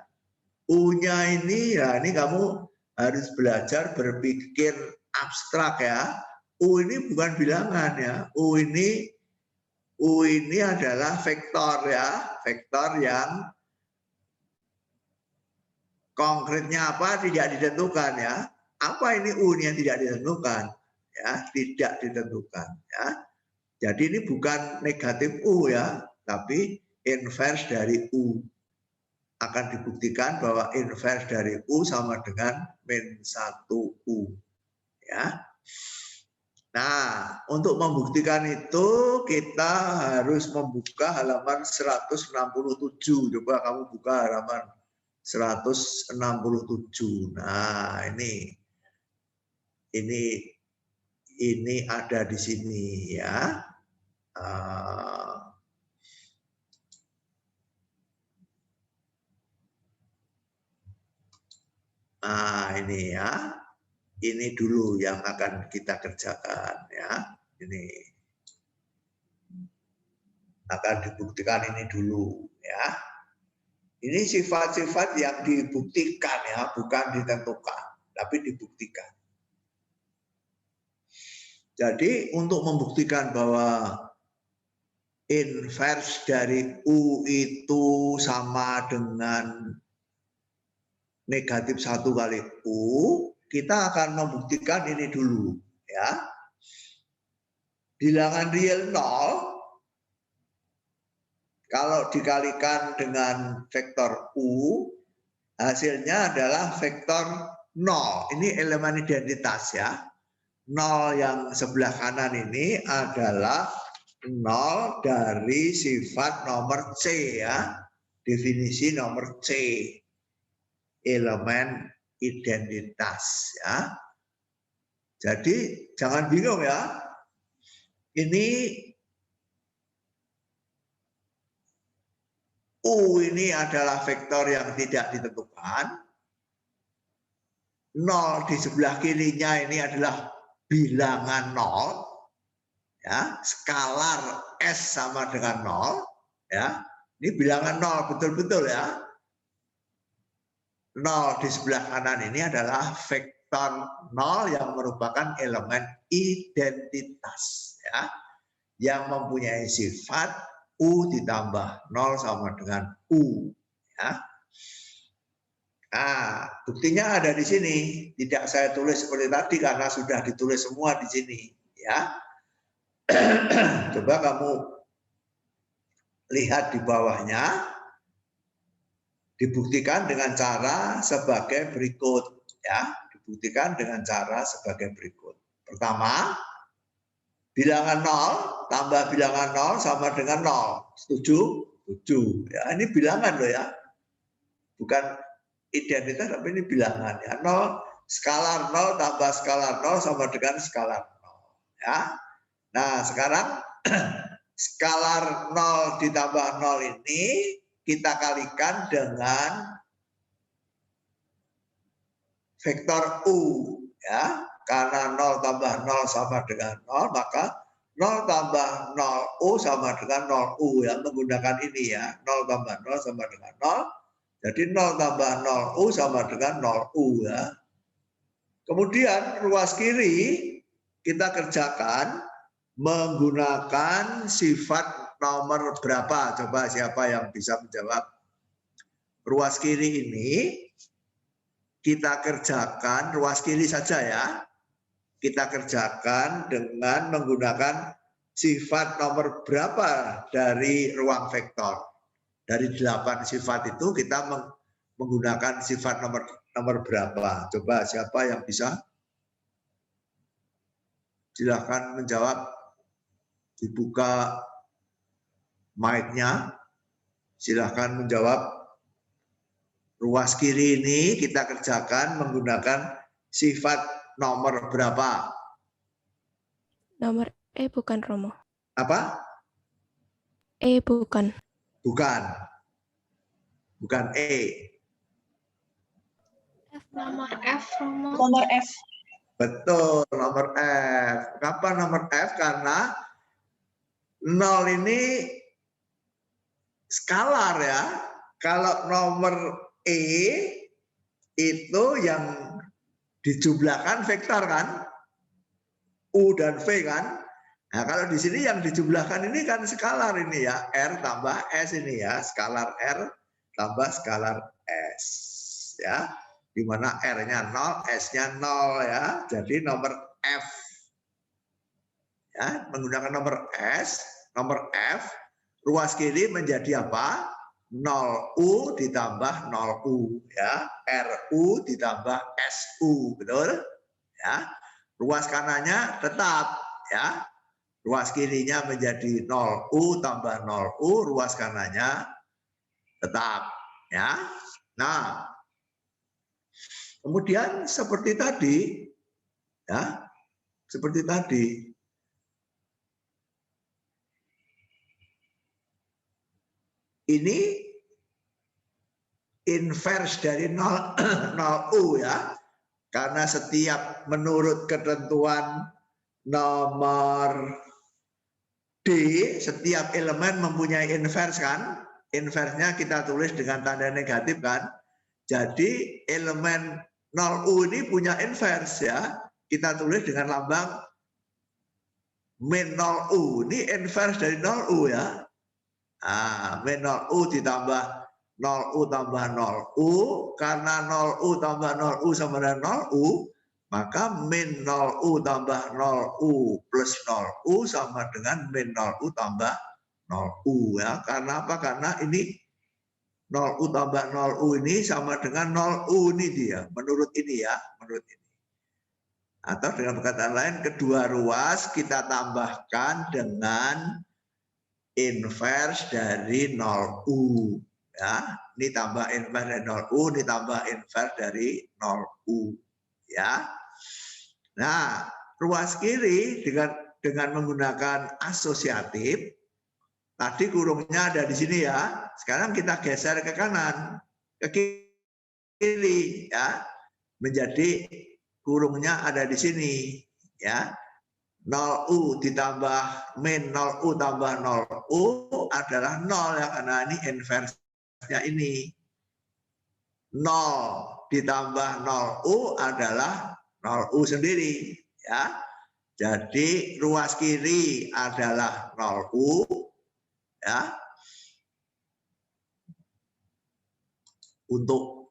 U-nya ini, ya ini kamu harus belajar berpikir abstrak ya. U ini bukan bilangan ya. U ini adalah vektor ya. Vektor yang konkretnya apa tidak ditentukan ya. Apa ini U yang tidak ditentukan? Ya, tidak ditentukan ya. Jadi ini bukan negatif U ya, tapi inverse dari U. Akan dibuktikan bahwa inverse dari U sama dengan min 1 U. Ya. Nah, untuk membuktikan itu kita harus membuka halaman 167. Coba kamu buka halaman 167. Nah, ini ada di sini ya. Nah, ini ya. Ini dulu yang akan kita kerjakan ya. Ini akan dibuktikan ini dulu ya. Ini sifat-sifat yang dibuktikan ya, bukan ditentukan, tapi dibuktikan. Jadi untuk membuktikan bahwa inverse dari U itu sama dengan negatif 1 kali U, kita akan membuktikan ini dulu ya. Bilangan real 0 kalau dikalikan dengan vektor U, hasilnya adalah vektor 0. Ini elemen identitas ya. 0 yang sebelah kanan ini adalah 0 dari sifat nomor C ya. Definisi nomor C. Elemen identitas ya. Jadi jangan bingung ya. Ini U ini adalah vektor yang tidak ditentukan. 0 di sebelah kirinya ini adalah bilangan 0. Ya, skalar S sama dengan 0. Ya, ini bilangan 0 betul-betul ya. 0 di sebelah kanan ini adalah vektor 0 yang merupakan elemen identitas. Ya, yang mempunyai sifat U ditambah 0 sama dengan U. Ya. Nah, buktinya ada di sini. Tidak saya tulis seperti tadi karena sudah ditulis semua di sini. Ya. Coba kamu lihat di bawahnya. Dibuktikan dengan cara sebagai berikut. Ya. Dibuktikan dengan cara sebagai berikut. Pertama, bilangan 0 tambah bilangan 0 sama dengan 0. Setuju? Setuju. Ya, ini bilangan loh ya. Bukan identitas tapi ini bilangan ya. 0 skalar 0 tambah skalar 0 sama dengan skalar 0 ya. Nah, sekarang skalar 0 ditambah 0 ini kita kalikan dengan vektor U ya. Karena 0 tambah 0 sama dengan 0, maka 0 tambah 0 U sama dengan 0 U ya, menggunakan ini ya. 0 tambah 0 sama dengan 0. Jadi 0 tambah 0 U sama dengan 0 U ya. Kemudian ruas kiri kita kerjakan menggunakan sifat nomor berapa? Coba siapa yang bisa menjawab? Ruas kiri ini kita kerjakan, ruas kiri saja ya. Kita kerjakan dengan menggunakan sifat nomor berapa dari ruang vektor. Dari 8 sifat itu kita menggunakan sifat nomor berapa. Coba siapa yang bisa? Silahkan menjawab. Dibuka mic-nya. Silahkan menjawab. Ruas kiri ini kita kerjakan menggunakan sifat nomor berapa? Nomor Bukan Romo. Apa? Bukan. Bukan. Bukan E. Nomor F, Romo. Nomor F. Betul, nomor F. Kenapa nomor F? Karena 0 ini skalar ya. Kalau nomor E itu yang dijumlahkan vektor kan? U dan V kan? Nah, kalau di sini yang dijumlahkan ini kan skalar ini ya, R tambah S ini ya, skalar R tambah skalar S ya. Di mana R-nya 0, S-nya 0 ya. Jadi nomor F. Ya, menggunakan nomor S, nomor F, ruas kiri menjadi apa? 0U ditambah 0U ya. RU ditambah SU, betul? Ya. Ruas kanannya tetap ya. Ruas kirinya menjadi 0U tambah 0U, ruas kanannya tetap ya. Nah, kemudian seperti tadi ya, seperti tadi ini inverse dari 0U ya. Karena setiap menurut ketentuan nomor D, setiap elemen mempunyai inverse kan? Inverse-nya kita tulis dengan tanda negatif kan? Jadi elemen 0U ini punya inverse ya. Kita tulis dengan lambang min 0U. Ini inverse dari 0U ya. Nah, min 0U ditambah 0U tambah 0U. Karena 0U tambah 0U sama dengan 0U, maka min 0U tambah 0U plus 0U sama dengan min 0U tambah 0U ya. Karena apa? Karena ini 0U tambah 0U ini sama dengan 0U ini dia. Menurut ini ya, menurut ini. Atau dengan perkataan lain, kedua ruas kita tambahkan dengan inverse dari 0U ya. Ini tambah inverse dari 0U, ini tambah inverse dari 0U ya. Nah, ruas kiri dengan menggunakan asosiatif, tadi kurungnya ada di sini ya. Sekarang kita geser ke kanan, ke kiri ya. Menjadi kurungnya ada di sini ya. 0U ditambah min 0U tambah 0U adalah 0 ya, karena ini inverse-nya ini. 0 ditambah 0U adalah 0U sendiri ya. Jadi ruas kiri adalah 0U ya. Untuk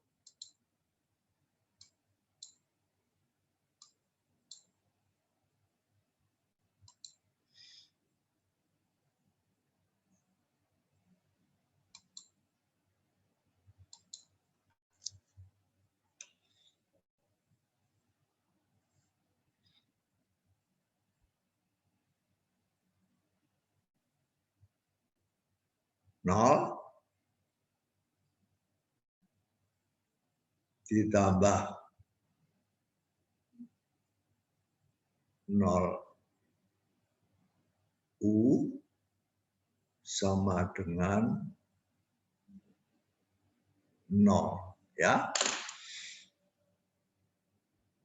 nol ditambah 0U sama dengan 0 ya.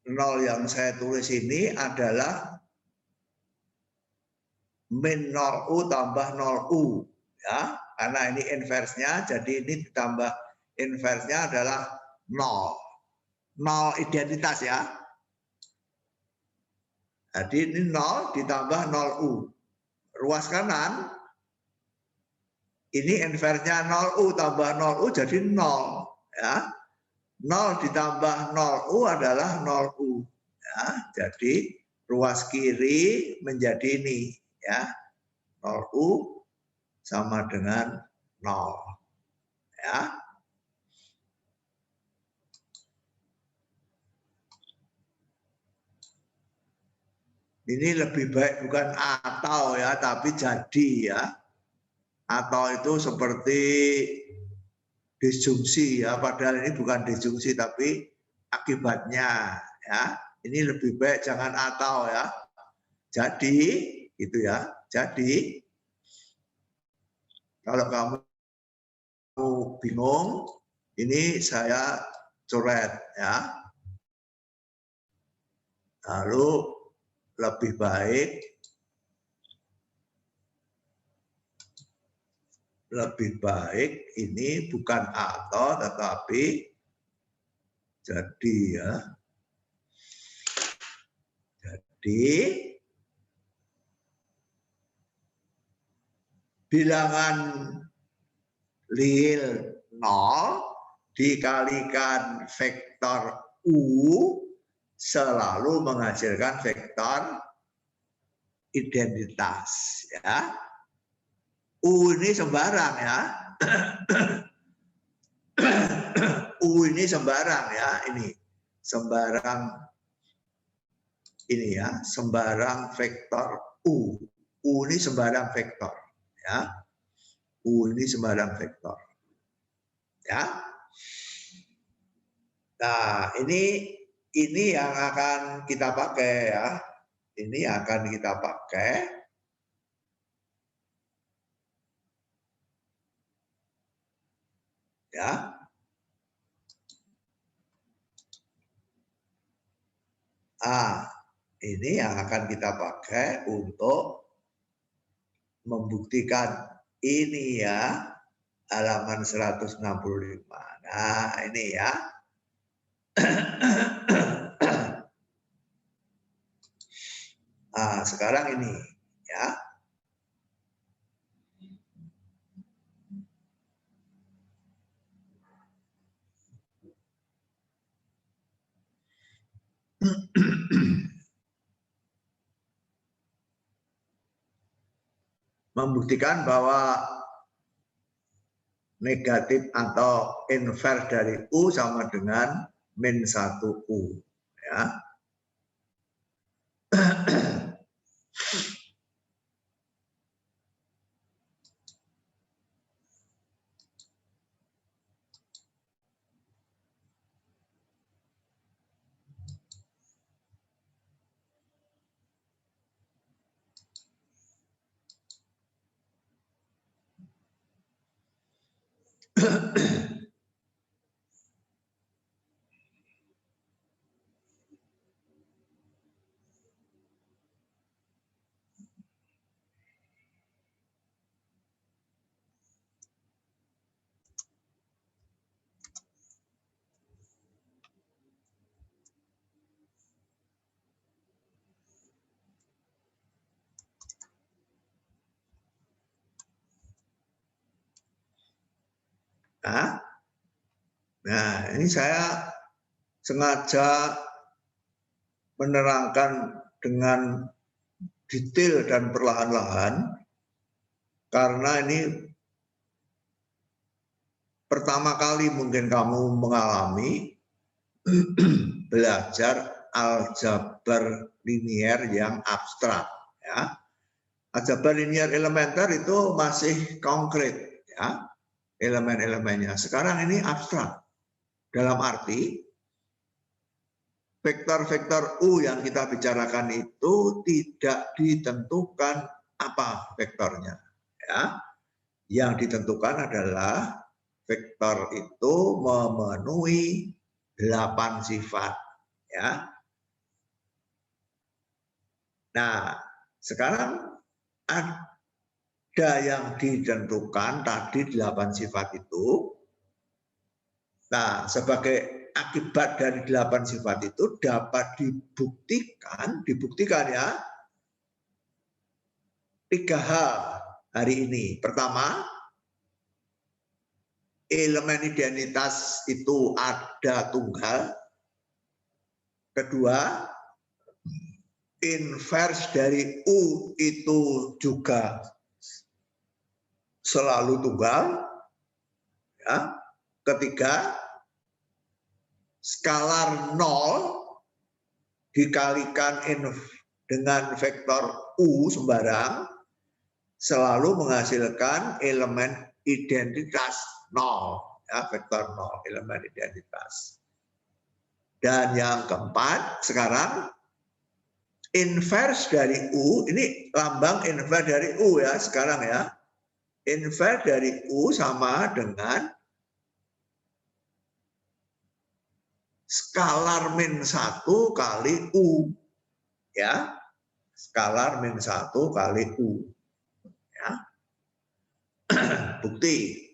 0 yang saya tulis ini adalah min 0U tambah 0U ya, karena ini inverse-nya, jadi ini ditambah inverse-nya adalah 0. 0 identitas ya. Jadi ini 0 ditambah 0U. Ruas kanan ini inverse-nya 0U tambah 0U jadi 0 ya. 0 ditambah 0U adalah 0U ya. Jadi ruas kiri menjadi ini ya. 0U sama dengan 0 ya. Ini lebih baik bukan atau ya, tapi jadi ya. Atau itu seperti disjungsi ya, padahal ini bukan disjungsi tapi akibatnya ya. Ini lebih baik jangan atau ya. Jadi gitu ya. Jadi kalau kamu bingung, ini saya coret ya. Lalu lebih baik ini bukan atau tetapi jadi ya. Jadi bilangan real 0 dikalikan vektor U selalu menghasilkan vektor identitas ya. U ini sembarang ya. U ini sembarang ya, ini sembarang ini ya, sembarang vektor U. U ini sembarang vektor ya. U ini sembarang vektor. Ya. Nah, ini yang akan kita pakai ya. Ini akan kita pakai. Ya. Ini yang akan kita pakai untuk membuktikan ini ya, halaman 165. Nah, ini ya. Nah, sekarang ini ya. Membuktikan bahwa negatif atau inverse dari U sama dengan min 1U ya. Nah, ini saya sengaja menerangkan dengan detail dan perlahan-lahan karena ini pertama kali mungkin kamu mengalami belajar aljabar linier yang abstrak ya. Aljabar linier elementer itu masih konkret ya, elemen-elemennya. Sekarang ini abstrak. Dalam arti vektor-vektor U yang kita bicarakan itu tidak ditentukan apa vektornya ya. Yang ditentukan adalah vektor itu memenuhi 8 sifat ya. Nah, sekarang ada yang ditentukan tadi 8 sifat itu. Nah, sebagai akibat dari 8 sifat itu dapat dibuktikan ya 3 hal hari ini. Pertama, elemen identitas itu ada tunggal. Kedua, inverse dari U itu juga selalu tunggal. Ya. Ketiga, skalar 0 dikalikan dengan vektor U sembarang selalu menghasilkan elemen identitas 0. Ya, vektor 0, elemen identitas. Dan yang keempat, sekarang inverse dari U, ini lambang inverse dari U ya sekarang ya. Inverse dari U sama dengan skalar min 1 kali U. Ya, skalar min 1 kali U. Ya. Bukti.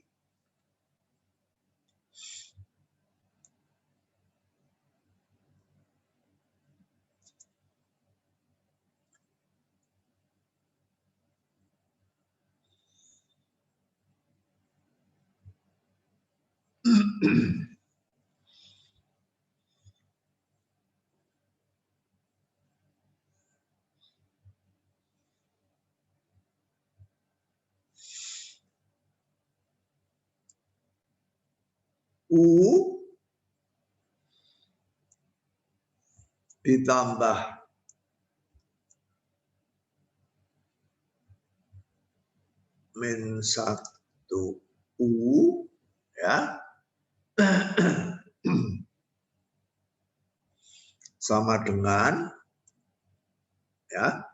U ditambah min 1 U ya sama dengan ya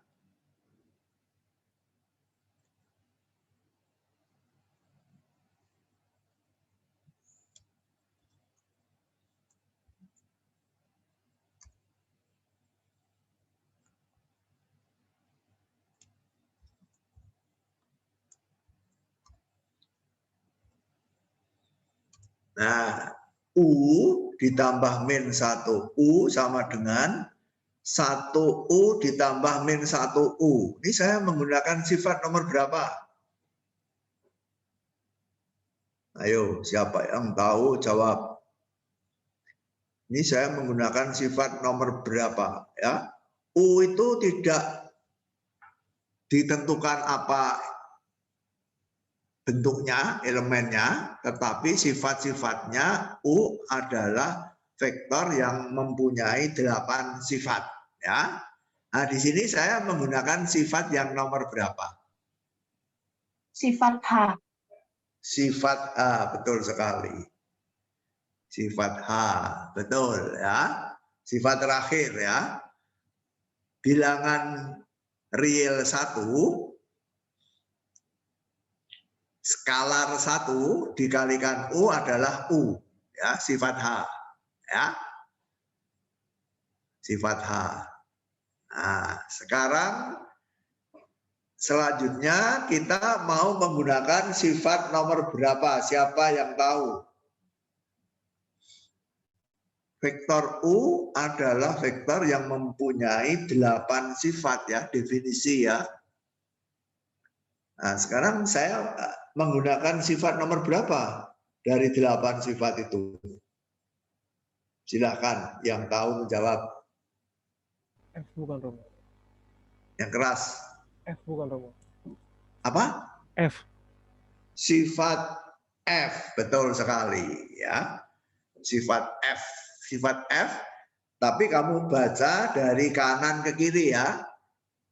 nah U ditambah min 1 U sama dengan 1 U ditambah min 1 U. Ini saya menggunakan sifat nomor berapa? Ayo, siapa yang tahu jawab. Ini saya menggunakan sifat nomor berapa ya? U itu tidak ditentukan apa bentuknya, elemennya, tetapi sifat-sifatnya U adalah vektor yang mempunyai 8 sifat ya. Nah, di sini saya menggunakan sifat yang nomor berapa? Sifat H. Sifat H, betul sekali. Sifat H, betul ya. Sifat terakhir ya. Bilangan real 1 skalar 1 dikalikan U adalah U ya, sifat H ya. Sifat H. Nah, sekarang selanjutnya kita mau menggunakan sifat nomor berapa? Siapa yang tahu? Vektor U adalah vektor yang mempunyai 8 sifat ya, definisi ya. Nah, sekarang saya menggunakan sifat nomor berapa dari 8 sifat itu? Silakan yang tahu menjawab. F bukan Romo. Yang keras. F bukan Romo. Apa? F. Sifat F, betul sekali ya. Sifat F, sifat F. Tapi kamu baca dari kanan ke kiri ya.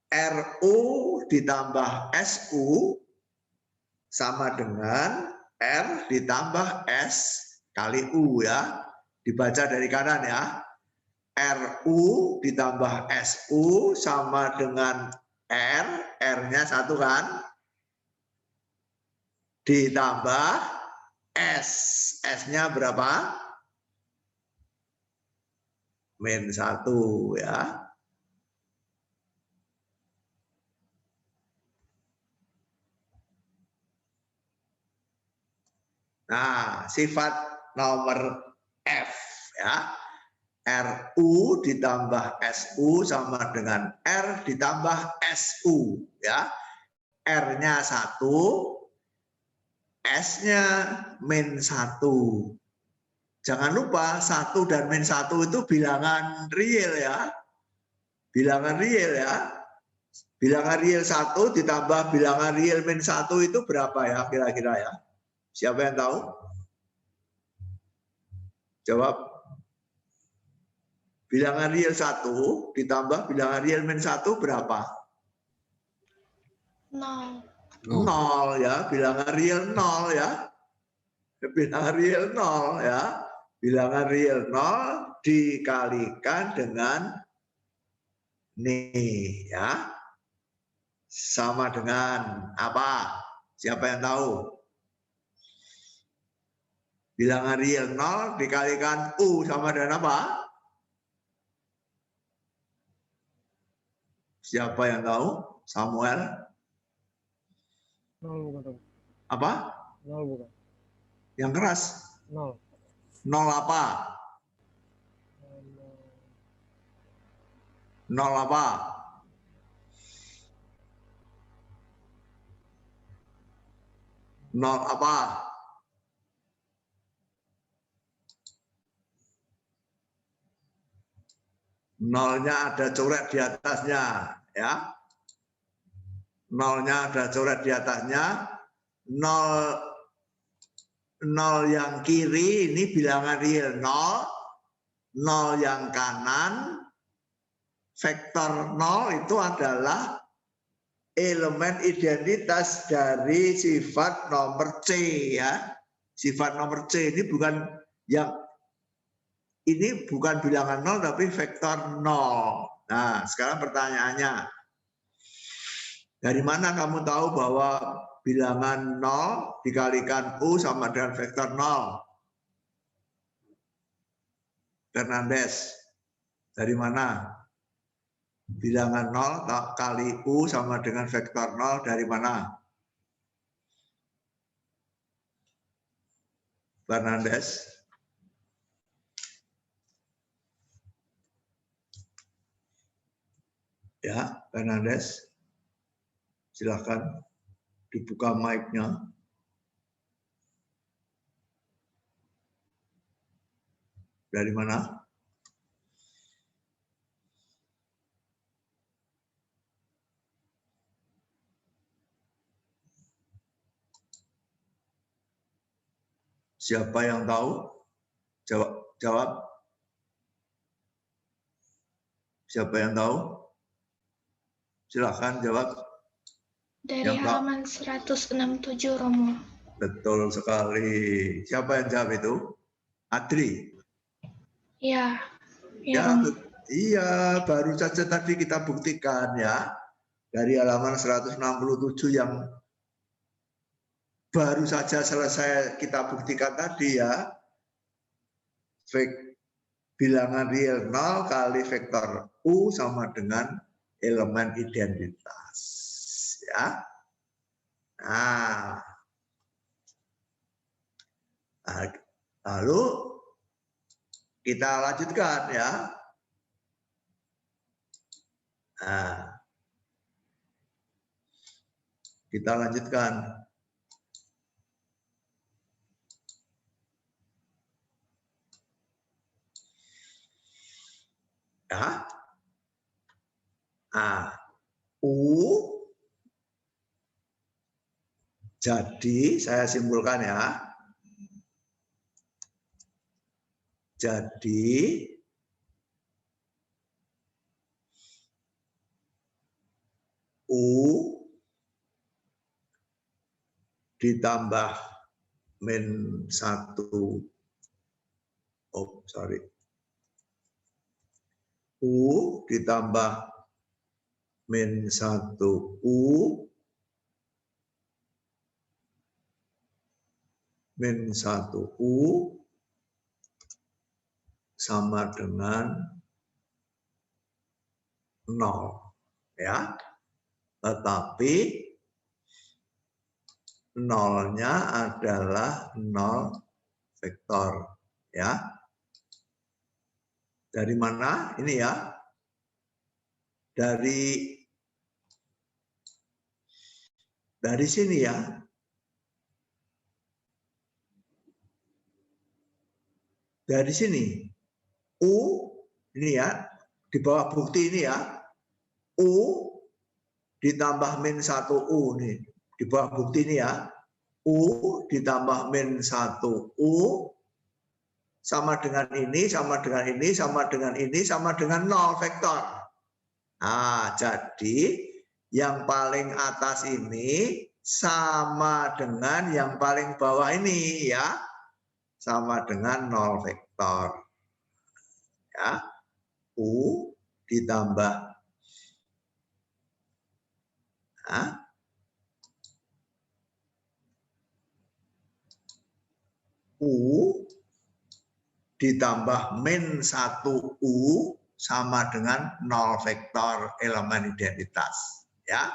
RU ditambah SU sama dengan R ditambah S kali U ya. Dibaca dari kanan ya. RU ditambah SU sama dengan R, R-nya 1 kan. Ditambah S, S-nya berapa? Min 1 ya. Nah, sifat nomor F ya. RU ditambah SU sama dengan R ditambah SU ya. R-nya 1, S-nya min 1. Jangan lupa 1 dan min 1 itu bilangan real ya. Bilangan real ya. Bilangan real 1 ditambah bilangan real min 1 itu berapa ya kira-kira ya? Siapa yang tahu? Jawab. Bilangan real 1 ditambah bilangan real min 1 berapa? 0. 0 ya, bilangan real 0 ya. Bilangan real 0 ya. Bilangan real 0 dikalikan dengan Nih ya. Sama dengan apa? Siapa yang tahu? Bilangan real 0 dikalikan U sama dengan apa? Siapa yang tahu? Samuel? 0 bukan Romo. Apa? 0 bukan. Yang keras? 0. 0 apa? 0 apa? Nol apa? Nolnya ada coret di atasnya, ya. Nolnya ada coret di atasnya. Nol yang kiri ini bilangan real 0. Nol yang kanan, vektor 0 itu adalah elemen identitas dari sifat nomor C, ya. Sifat nomor C ini bukan bilangan 0 tapi vektor 0. Nah, sekarang pertanyaannya, dari mana kamu tahu bahwa bilangan 0 dikalikan U sama dengan vektor 0? Fernandes, dari mana? Bilangan 0 kali U sama dengan vektor 0 dari mana? Fernandes. Ya, Fernandes. Silakan dibuka mic-nya. Dari mana? Siapa yang tahu? Jawab. Siapa yang tahu? Silakan jawab. Dari halaman 167, Romo. Betul sekali. Siapa yang jawab itu? Adri. Ya, Ya, Romo. iya, baru saja tadi kita buktikan ya. Dari halaman 167 yang baru saja selesai kita buktikan tadi ya. Bilangan real 0 kali vektor U sama dengan elemen identitas. Ya. Nah, lalu kita lanjutkan ya. Nah, kita lanjutkan. Ya. Nah, U jadi saya simpulkan ya. Jadi U ditambah min 1. Oh, sorry. U ditambah min 1 U min 1 U sama dengan 0 ya. Tetapi nolnya adalah 0 vektor ya. Dari mana? Ini ya. Dari sini ya. Dari sini. U ini ya, di bawah bukti ini ya. U ditambah min 1 U nih. Di bawah bukti ini ya. U ditambah min 1 U sama dengan ini, sama dengan ini, sama dengan ini, sama dengan 0 vektor. Nah, jadi yang paling atas ini sama dengan yang paling bawah ini ya. Sama dengan 0 vektor. Ya. U ditambah Ya. U ditambah min 1 U sama dengan 0 vektor elemen identitas. Ya.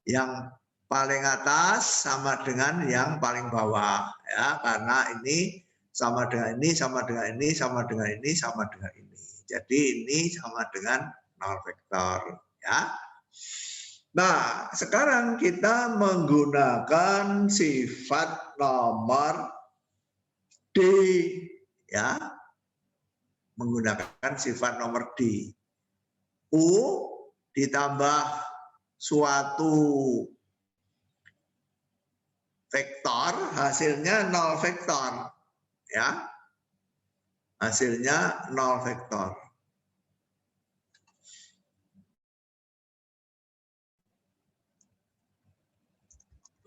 Yang paling atas sama dengan yang paling bawah. Ya, karena ini sama dengan ini, sama dengan ini, sama dengan ini, sama dengan ini. Jadi ini sama dengan 0 vektor. Ya. Nah, sekarang kita menggunakan sifat nomor D, ya, menggunakan sifat nomor D. U ditambah suatu vektor, hasilnya 0 vektor, ya, hasilnya 0 vektor.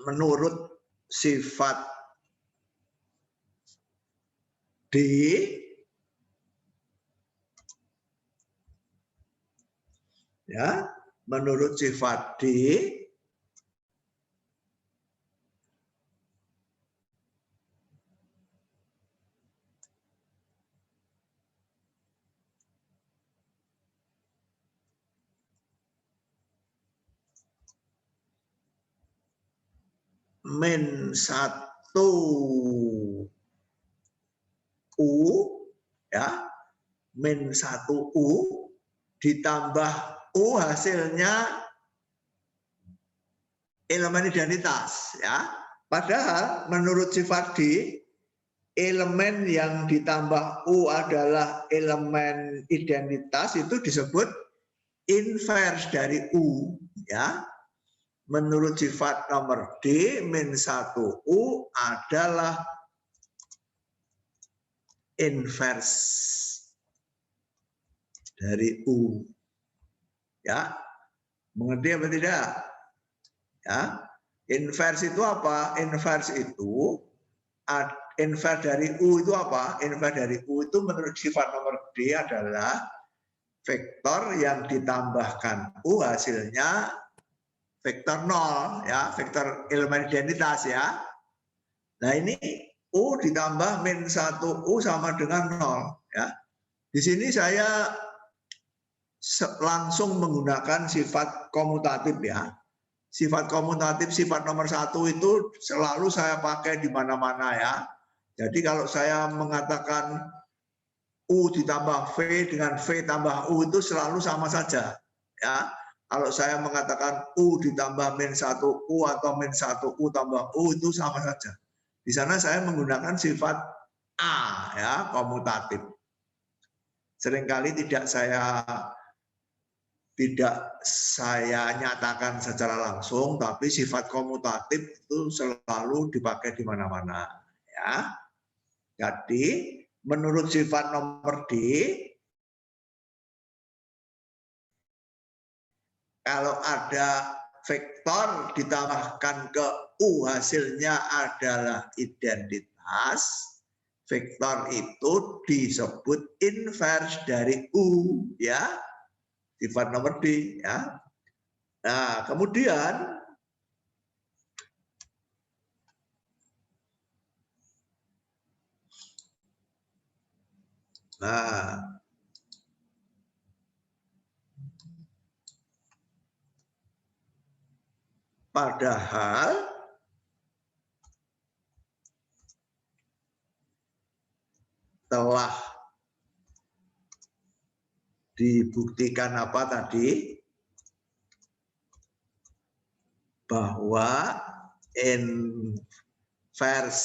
Menurut sifat D, ya, menurut sifat D, min 1 U, ya, min 1 U ditambah U hasilnya elemen identitas, ya. Padahal menurut sifat D, elemen yang ditambah U adalah elemen identitas itu disebut invers dari U, ya. Menurut sifat nomor D, min 1 U adalah invers dari U. Ya, mengerti apa tidak? Ya, invers itu apa? Invers itu, invers dari U itu apa? Invers dari U itu menurut sifat nomor D adalah vektor yang ditambahkan U hasilnya vektor 0, ya, vektor elemen identitas, ya. Nah, ini U ditambah min 1 U sama dengan 0, ya. Di sini saya langsung menggunakan sifat komutatif, ya. Sifat komutatif, sifat nomor 1 itu selalu saya pakai di mana-mana, ya. Jadi kalau saya mengatakan U ditambah V dengan V tambah U itu selalu sama saja, ya. Kalau saya mengatakan U ditambah min 1 U atau min 1 U tambah U itu sama saja. Di sana saya menggunakan sifat A, ya, komutatif. Seringkali tidak saya nyatakan secara langsung, tapi sifat komutatif itu selalu dipakai di mana-mana, ya. Jadi menurut sifat nomor D, kalau ada vektor ditambahkan ke U hasilnya adalah identitas, vektor itu disebut invers dari U, ya. Sifat nomor D, ya. Nah, kemudian padahal telah dibuktikan apa tadi? Bahwa invers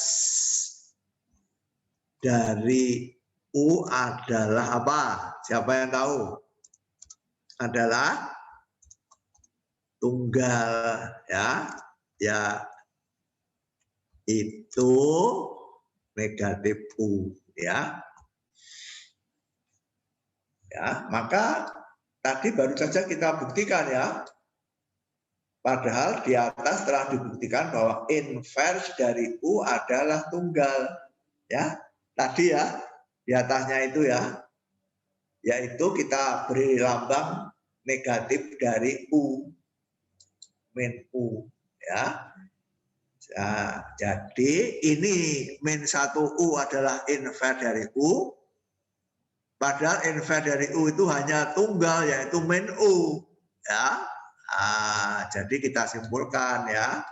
dari U adalah apa? Siapa yang tahu? Adalah tunggal, ya. Ya, itu negatif U, ya. Ya, maka tadi baru saja kita buktikan, ya. Padahal di atas telah dibuktikan bahwa invers dari U adalah tunggal, ya. Tadi, ya, di atasnya itu, ya, yaitu kita beri lambang negatif dari U. min U. Ya. Nah, jadi ini min 1U adalah inverse dari U. Padahal inverse dari U itu hanya tunggal, yaitu min U. Ya. Nah, jadi kita simpulkan ya.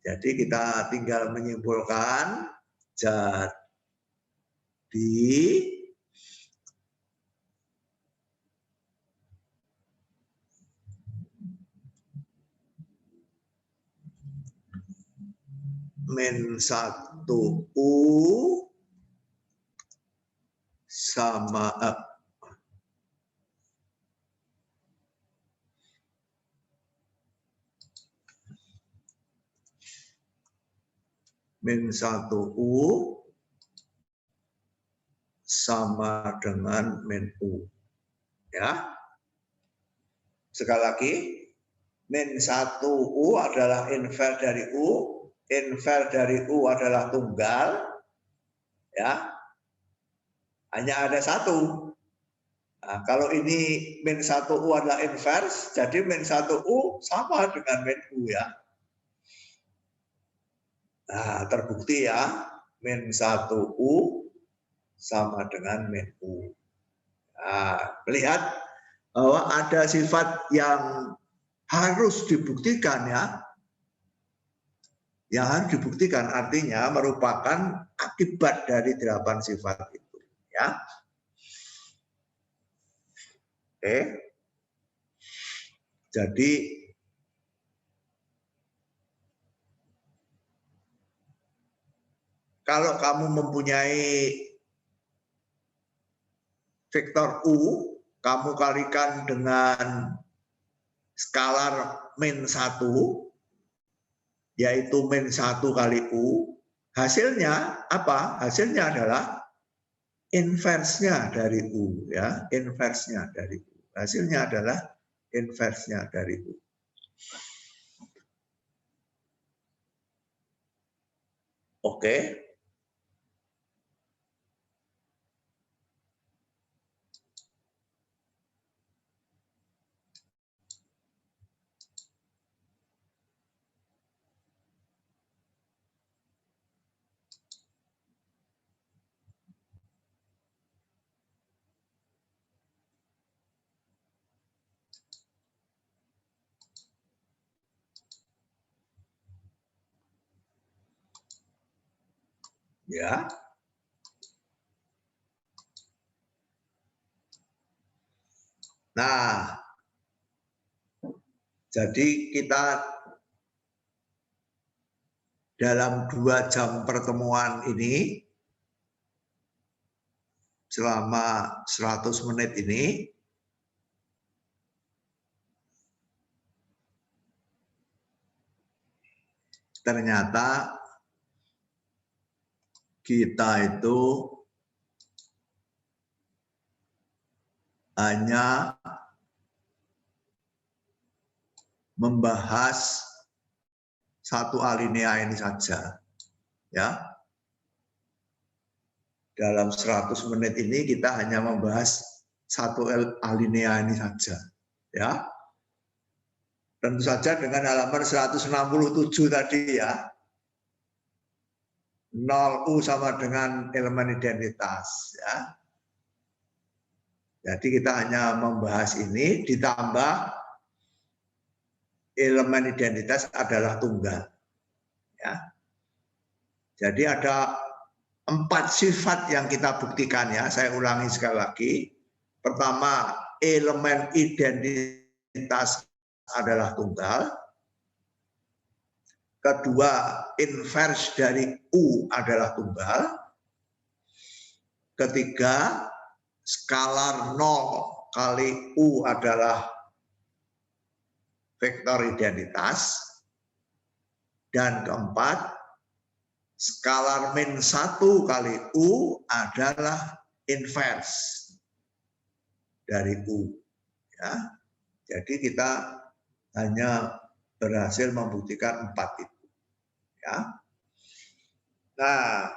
Jadi kita tinggal menyimpulkan. Jadi min 1U sama min 1U sama dengan min U. Ya. Sekali lagi, min 1U adalah inverse dari U. Inverse dari U adalah tunggal. Ya. Hanya ada satu. Nah, kalau ini min 1U adalah inverse, jadi min 1U sama dengan min U ya. Nah, terbukti ya, min 1U sama dengan min U. Nah, lihat bahwa ada sifat yang harus dibuktikan ya. Yang harus dibuktikan artinya merupakan akibat dari 8 sifat itu. Ya. Oke. Jadi kalau kamu mempunyai vektor U, kamu kalikan dengan skalar min 1, yaitu min 1 kali U, hasilnya apa? Hasilnya adalah inversnya dari U. Ya, inversnya dari U. Hasilnya adalah inversnya dari U. Oke. Ya. Nah, jadi kita dalam 2 jam pertemuan ini, selama 100 menit ini, ternyata kita itu hanya membahas satu alinea ini saja. Ya. Dalam 100 menit ini kita hanya membahas satu alinea ini saja. Ya. Tentu saja dengan halaman 167 tadi ya. 0U sama dengan elemen identitas ya. Jadi kita hanya membahas ini ditambah elemen identitas adalah tunggal. Ya. Jadi ada 4 sifat yang kita buktikan ya. Saya ulangi sekali lagi. Pertama, elemen identitas adalah tunggal. Kedua, inverse dari U adalah tunggal. Ketiga, skalar 0 kali U adalah vektor identitas. Dan keempat, skalar min 1 kali U adalah inverse dari U. Ya. Jadi kita hanya berhasil membuktikan 4 itu. Ya. Nah,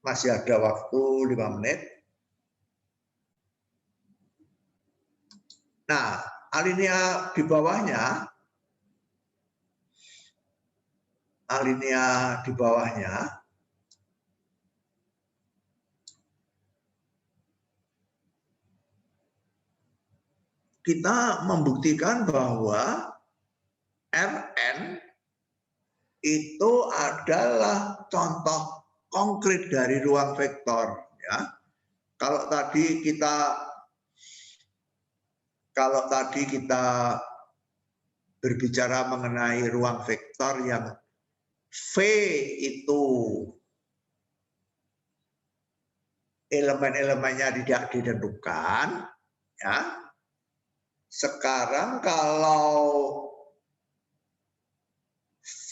masih ada waktu 5 menit. Nah, alinea di bawahnya, kita membuktikan bahwa Rn itu adalah contoh konkret dari ruang vektor, ya. Kalau tadi kita berbicara mengenai ruang vektor yang V itu elemen-elemennya tidak ditentukan, ya. Sekarang kalau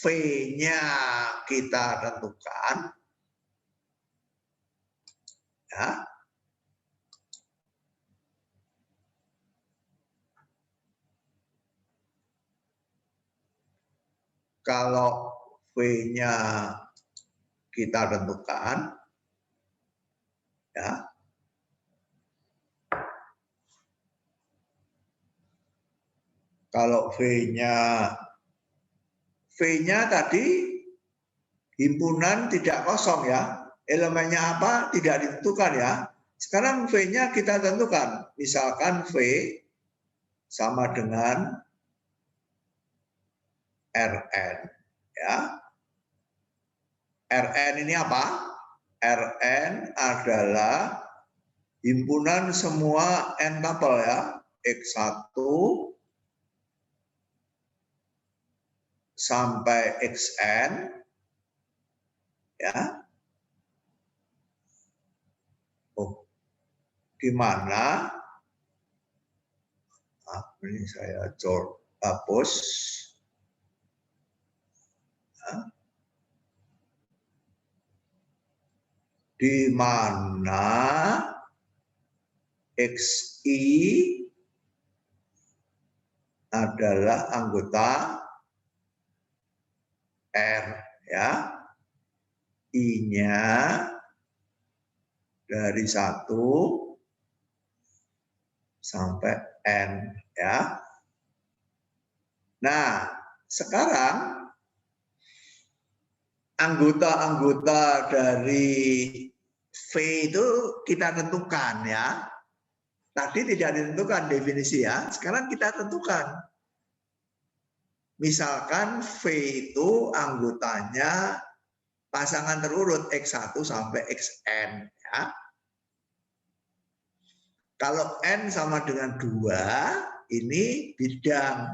V-nya kita tentukan, ya. Kalau V-nya kita tentukan, ya. Kalau V-nya tadi himpunan tidak kosong, ya. Elemennya apa tidak ditentukan, ya. Sekarang V-nya kita tentukan. Misalkan V sama dengan Rn, ya. Rn ini apa? Rn adalah himpunan semua n tuple, ya. X1 sampai Xn, ya. Oh, di mana ini saya hapus, ya. Di mana Xi adalah anggota R, ya. I-nya dari 1 sampai N, ya. Nah, sekarang anggota-anggota dari V itu kita tentukan, ya. Tadi tidak ditentukan definisi, ya. Sekarang kita tentukan. Misalkan V itu anggotanya pasangan terurut X1 sampai Xn, ya. Kalau N sama dengan 2, ini bidang.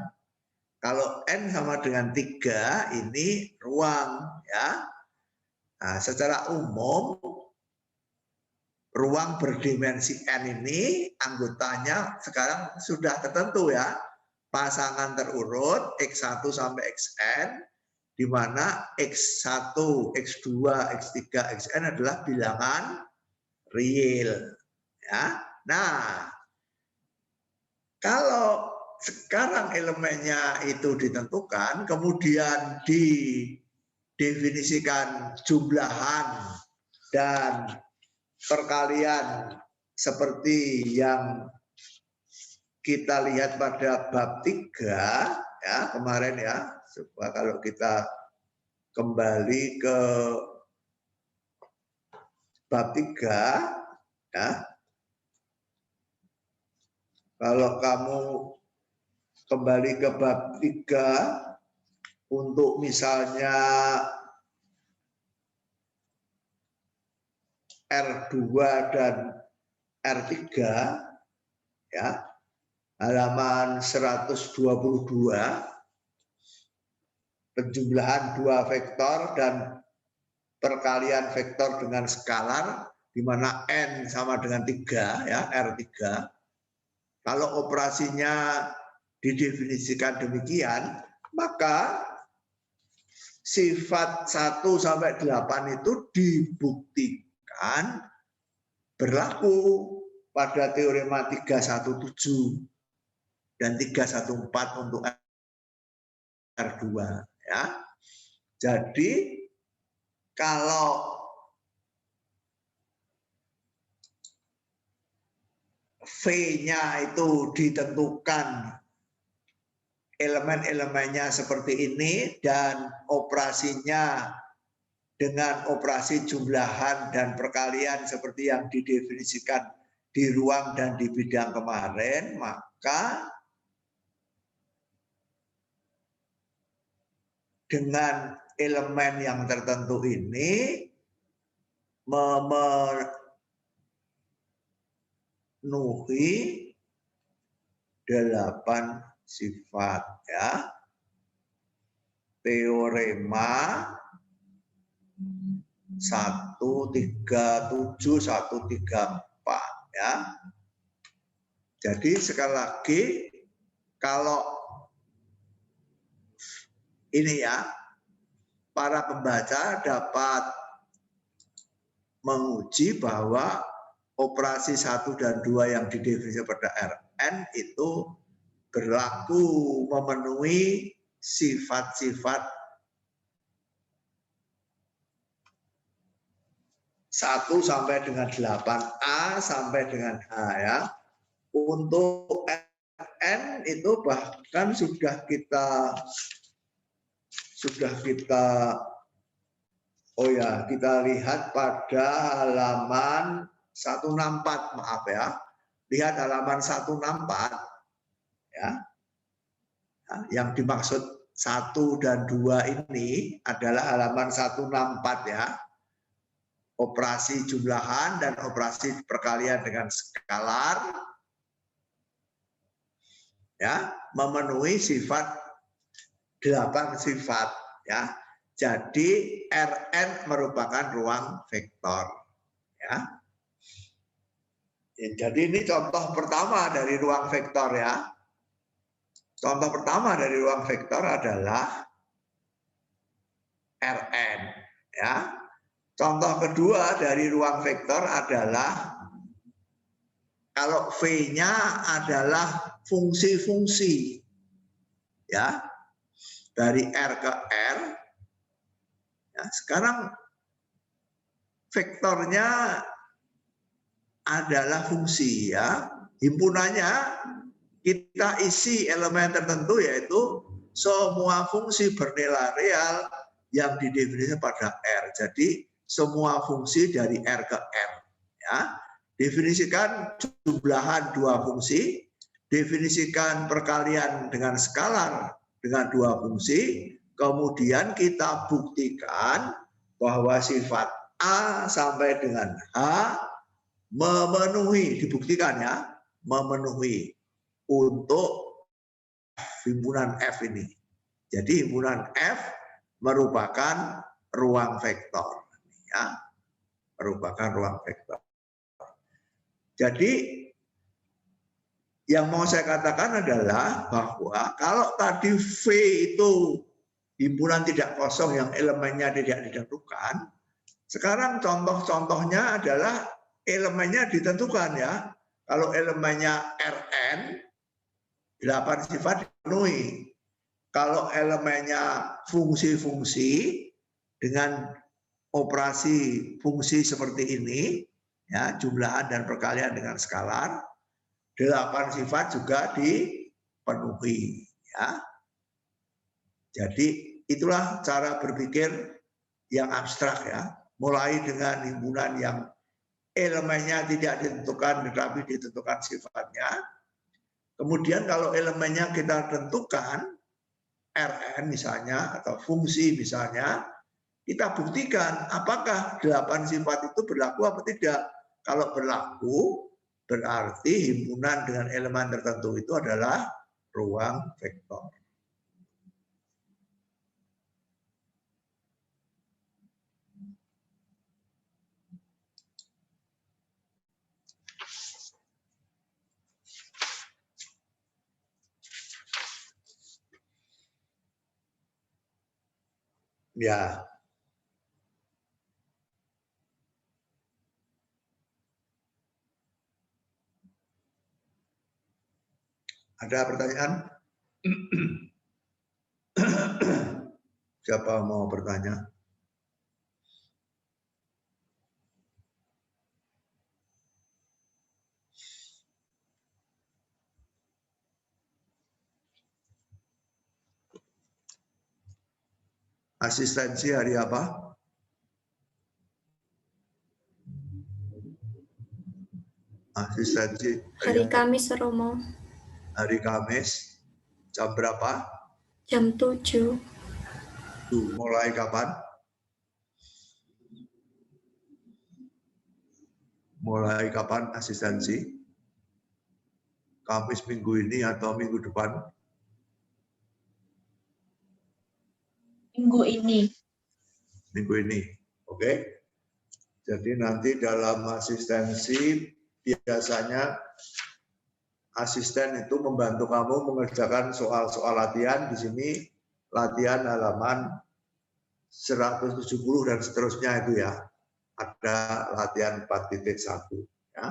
Kalau N sama dengan 3, ini ruang, ya. Nah, secara umum, ruang berdimensi N ini anggotanya sekarang sudah tertentu, ya. Pasangan terurut X1 sampai Xn, di mana X1, X2, X3, Xn adalah bilangan real, ya. Nah, kalau sekarang elemennya itu ditentukan, kemudian didefinisikan jumlahan dan perkalian seperti yang kita lihat pada bab 3, ya, kemarin, ya. Coba kalau kita kembali ke bab 3, ya. Kalau kamu kembali ke bab 3 untuk misalnya R2 dan R3, ya, halaman 122, penjumlahan dua vektor dan perkalian vektor dengan skalar, di mana N sama dengan 3, ya, R3. Kalau operasinya didefinisikan demikian, maka sifat 1 sampai 8 itu dibuktikan berlaku pada teorema 317 dan 314 untuk R2, ya. Jadi kalau V-nya itu ditentukan elemen-elemennya seperti ini dan operasinya dengan operasi jumlahan dan perkalian seperti yang didefinisikan di ruang dan di bidang kemarin, maka dengan elemen yang tertentu ini memenuhi 8 sifat, ya. Teorema 137 134, ya. Jadi sekali lagi, kalau ini ya, para pembaca dapat menguji bahwa operasi 1 dan 2 yang didefinisikan pada Rn itu berlaku memenuhi sifat-sifat 1 sampai dengan 8A sampai dengan H, ya. Untuk N itu bahkan sudah kita kita lihat pada halaman 164, maaf ya. Lihat halaman 164, ya. Yang dimaksud 1 dan 2 ini adalah halaman 164, ya. Operasi jumlahan dan operasi perkalian dengan skalar, ya, memenuhi sifat 8 sifat, ya. Jadi Rn merupakan ruang vektor, ya. Jadi ini contoh pertama dari ruang vektor, ya. Contoh pertama dari ruang vektor adalah Rn, ya. Contoh kedua dari ruang vektor adalah kalau V-nya adalah fungsi-fungsi, ya, dari R ke R. Ya, sekarang vektornya adalah fungsi, ya. Himpunannya kita isi elemen tertentu, yaitu semua fungsi bernilai real yang didefinisikan pada R. Jadi semua fungsi dari R ke R, ya. Definisikan jumlahan 2 fungsi, definisikan perkalian dengan skalar dengan 2 fungsi, kemudian kita buktikan bahwa sifat A sampai dengan H memenuhi, dibuktikan, ya, memenuhi untuk himpunan F ini. Jadi himpunan F merupakan ruang vektor, ya, merupakan ruang vektor. Jadi yang mau saya katakan adalah bahwa kalau tadi V itu himpunan tidak kosong yang elemennya tidak ditentukan, sekarang contoh-contohnya adalah elemennya ditentukan, ya. Kalau elemennya Rn, 8 sifat dipenuhi. Kalau elemennya fungsi-fungsi dengan operasi fungsi seperti ini, ya, jumlahan dan perkalian dengan skalar, 8 sifat juga dipenuhi, ya. Jadi itulah cara berpikir yang abstrak, ya, mulai dengan himpunan yang elemennya tidak ditentukan tetapi ditentukan sifatnya. Kemudian kalau elemennya kita tentukan, Rn misalnya, atau fungsi misalnya, kita buktikan apakah 8 sifat itu berlaku atau tidak. Kalau berlaku, berarti himpunan dengan elemen tertentu itu adalah ruang vektor. Ya. Ada pertanyaan? Siapa mau bertanya? Asistensi hari apa? Asistensi Hari Kamis, Romo. hari Kamis. Jam berapa? Jam 7. Mulai kapan? Mulai kapan asistensi? Kamis minggu ini atau minggu depan? Minggu ini. Minggu ini, oke? Jadi nanti dalam asistensi biasanya asisten itu membantu kamu mengerjakan soal-soal latihan. Di sini latihan halaman 170 dan seterusnya itu ya. Ada latihan 4.1 ya.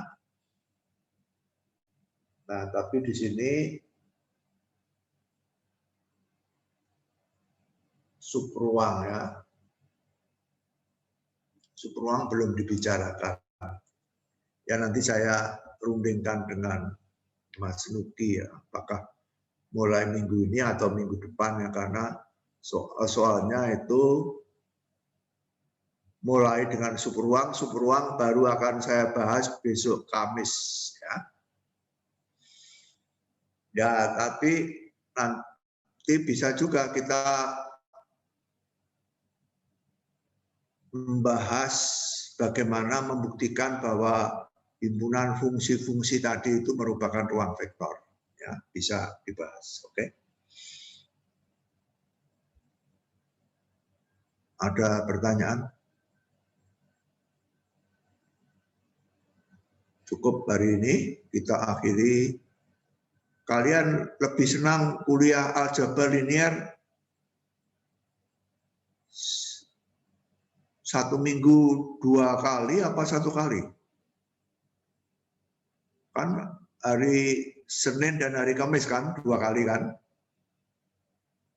Nah, tapi di sini subruang ya. Subruang belum dibicarakan. Ya nanti saya rundingkan dengan Mas Nuki ya, apakah mulai minggu ini atau minggu depan ya, karena soalnya itu mulai dengan subruang baru akan saya bahas besok Kamis ya. Ya, tapi nanti bisa juga kita membahas bagaimana membuktikan bahwa himpunan fungsi-fungsi tadi itu merupakan ruang vektor. Ya, bisa dibahas. Oke. Ada pertanyaan? Cukup hari ini, kita akhiri. Kalian lebih senang kuliah aljabar linear 1 minggu 2 kali apa 1 kali? Kan hari Senin dan hari Kamis kan 2 kali kan?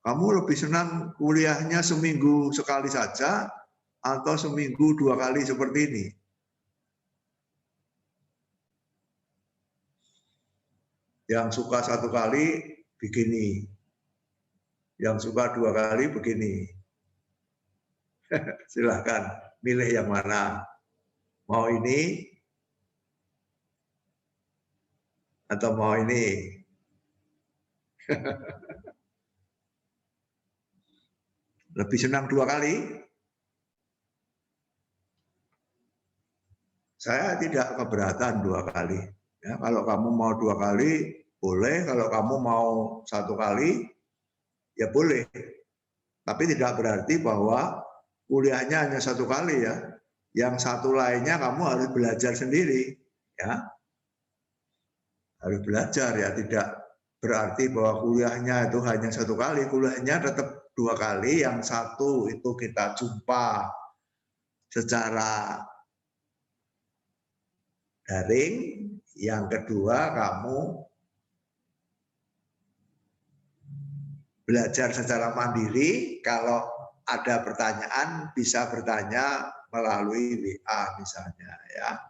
Kamu lebih senang kuliahnya seminggu sekali saja atau seminggu 2 kali seperti ini? Yang suka 1 kali begini, yang suka 2 kali begini. Silahkan milih yang mana. Mau ini atau mau ini? Lebih senang 2 kali? Saya tidak keberatan 2 kali. Ya, kalau kamu mau 2 kali, boleh. Kalau kamu mau 1 kali, ya boleh. Tapi tidak berarti bahwa kuliahnya hanya 1 kali ya. Yang 1 lainnya kamu harus belajar sendiri. Ya, harus belajar ya. Tidak berarti bahwa kuliahnya itu hanya 1 kali. Kuliahnya tetap 2 kali. Yang 1 itu kita jumpa secara daring. Yang kedua kamu belajar secara mandiri. Kalau ada pertanyaan bisa bertanya melalui WA misalnya ya.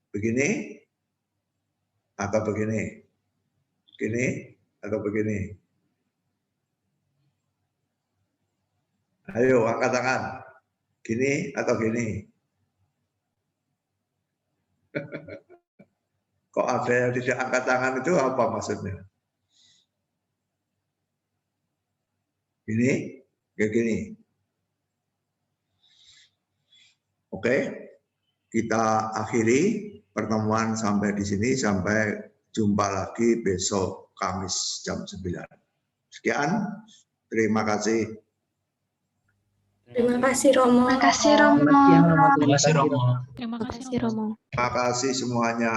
Begini atau begini? Begini atau begini? Ayo angkat tangan. Gini atau gini? Kok ada yang tidak angkat tangan itu apa maksudnya? Ini kayak gini. Oke, kita akhiri pertemuan sampai di sini. Sampai jumpa lagi besok Kamis jam 9. Sekian, terima kasih. Terima kasih, Romo. Terima kasih, Romo. Terima kasih, Romo. Terima kasih, Romo. Romo. Terima kasih semuanya.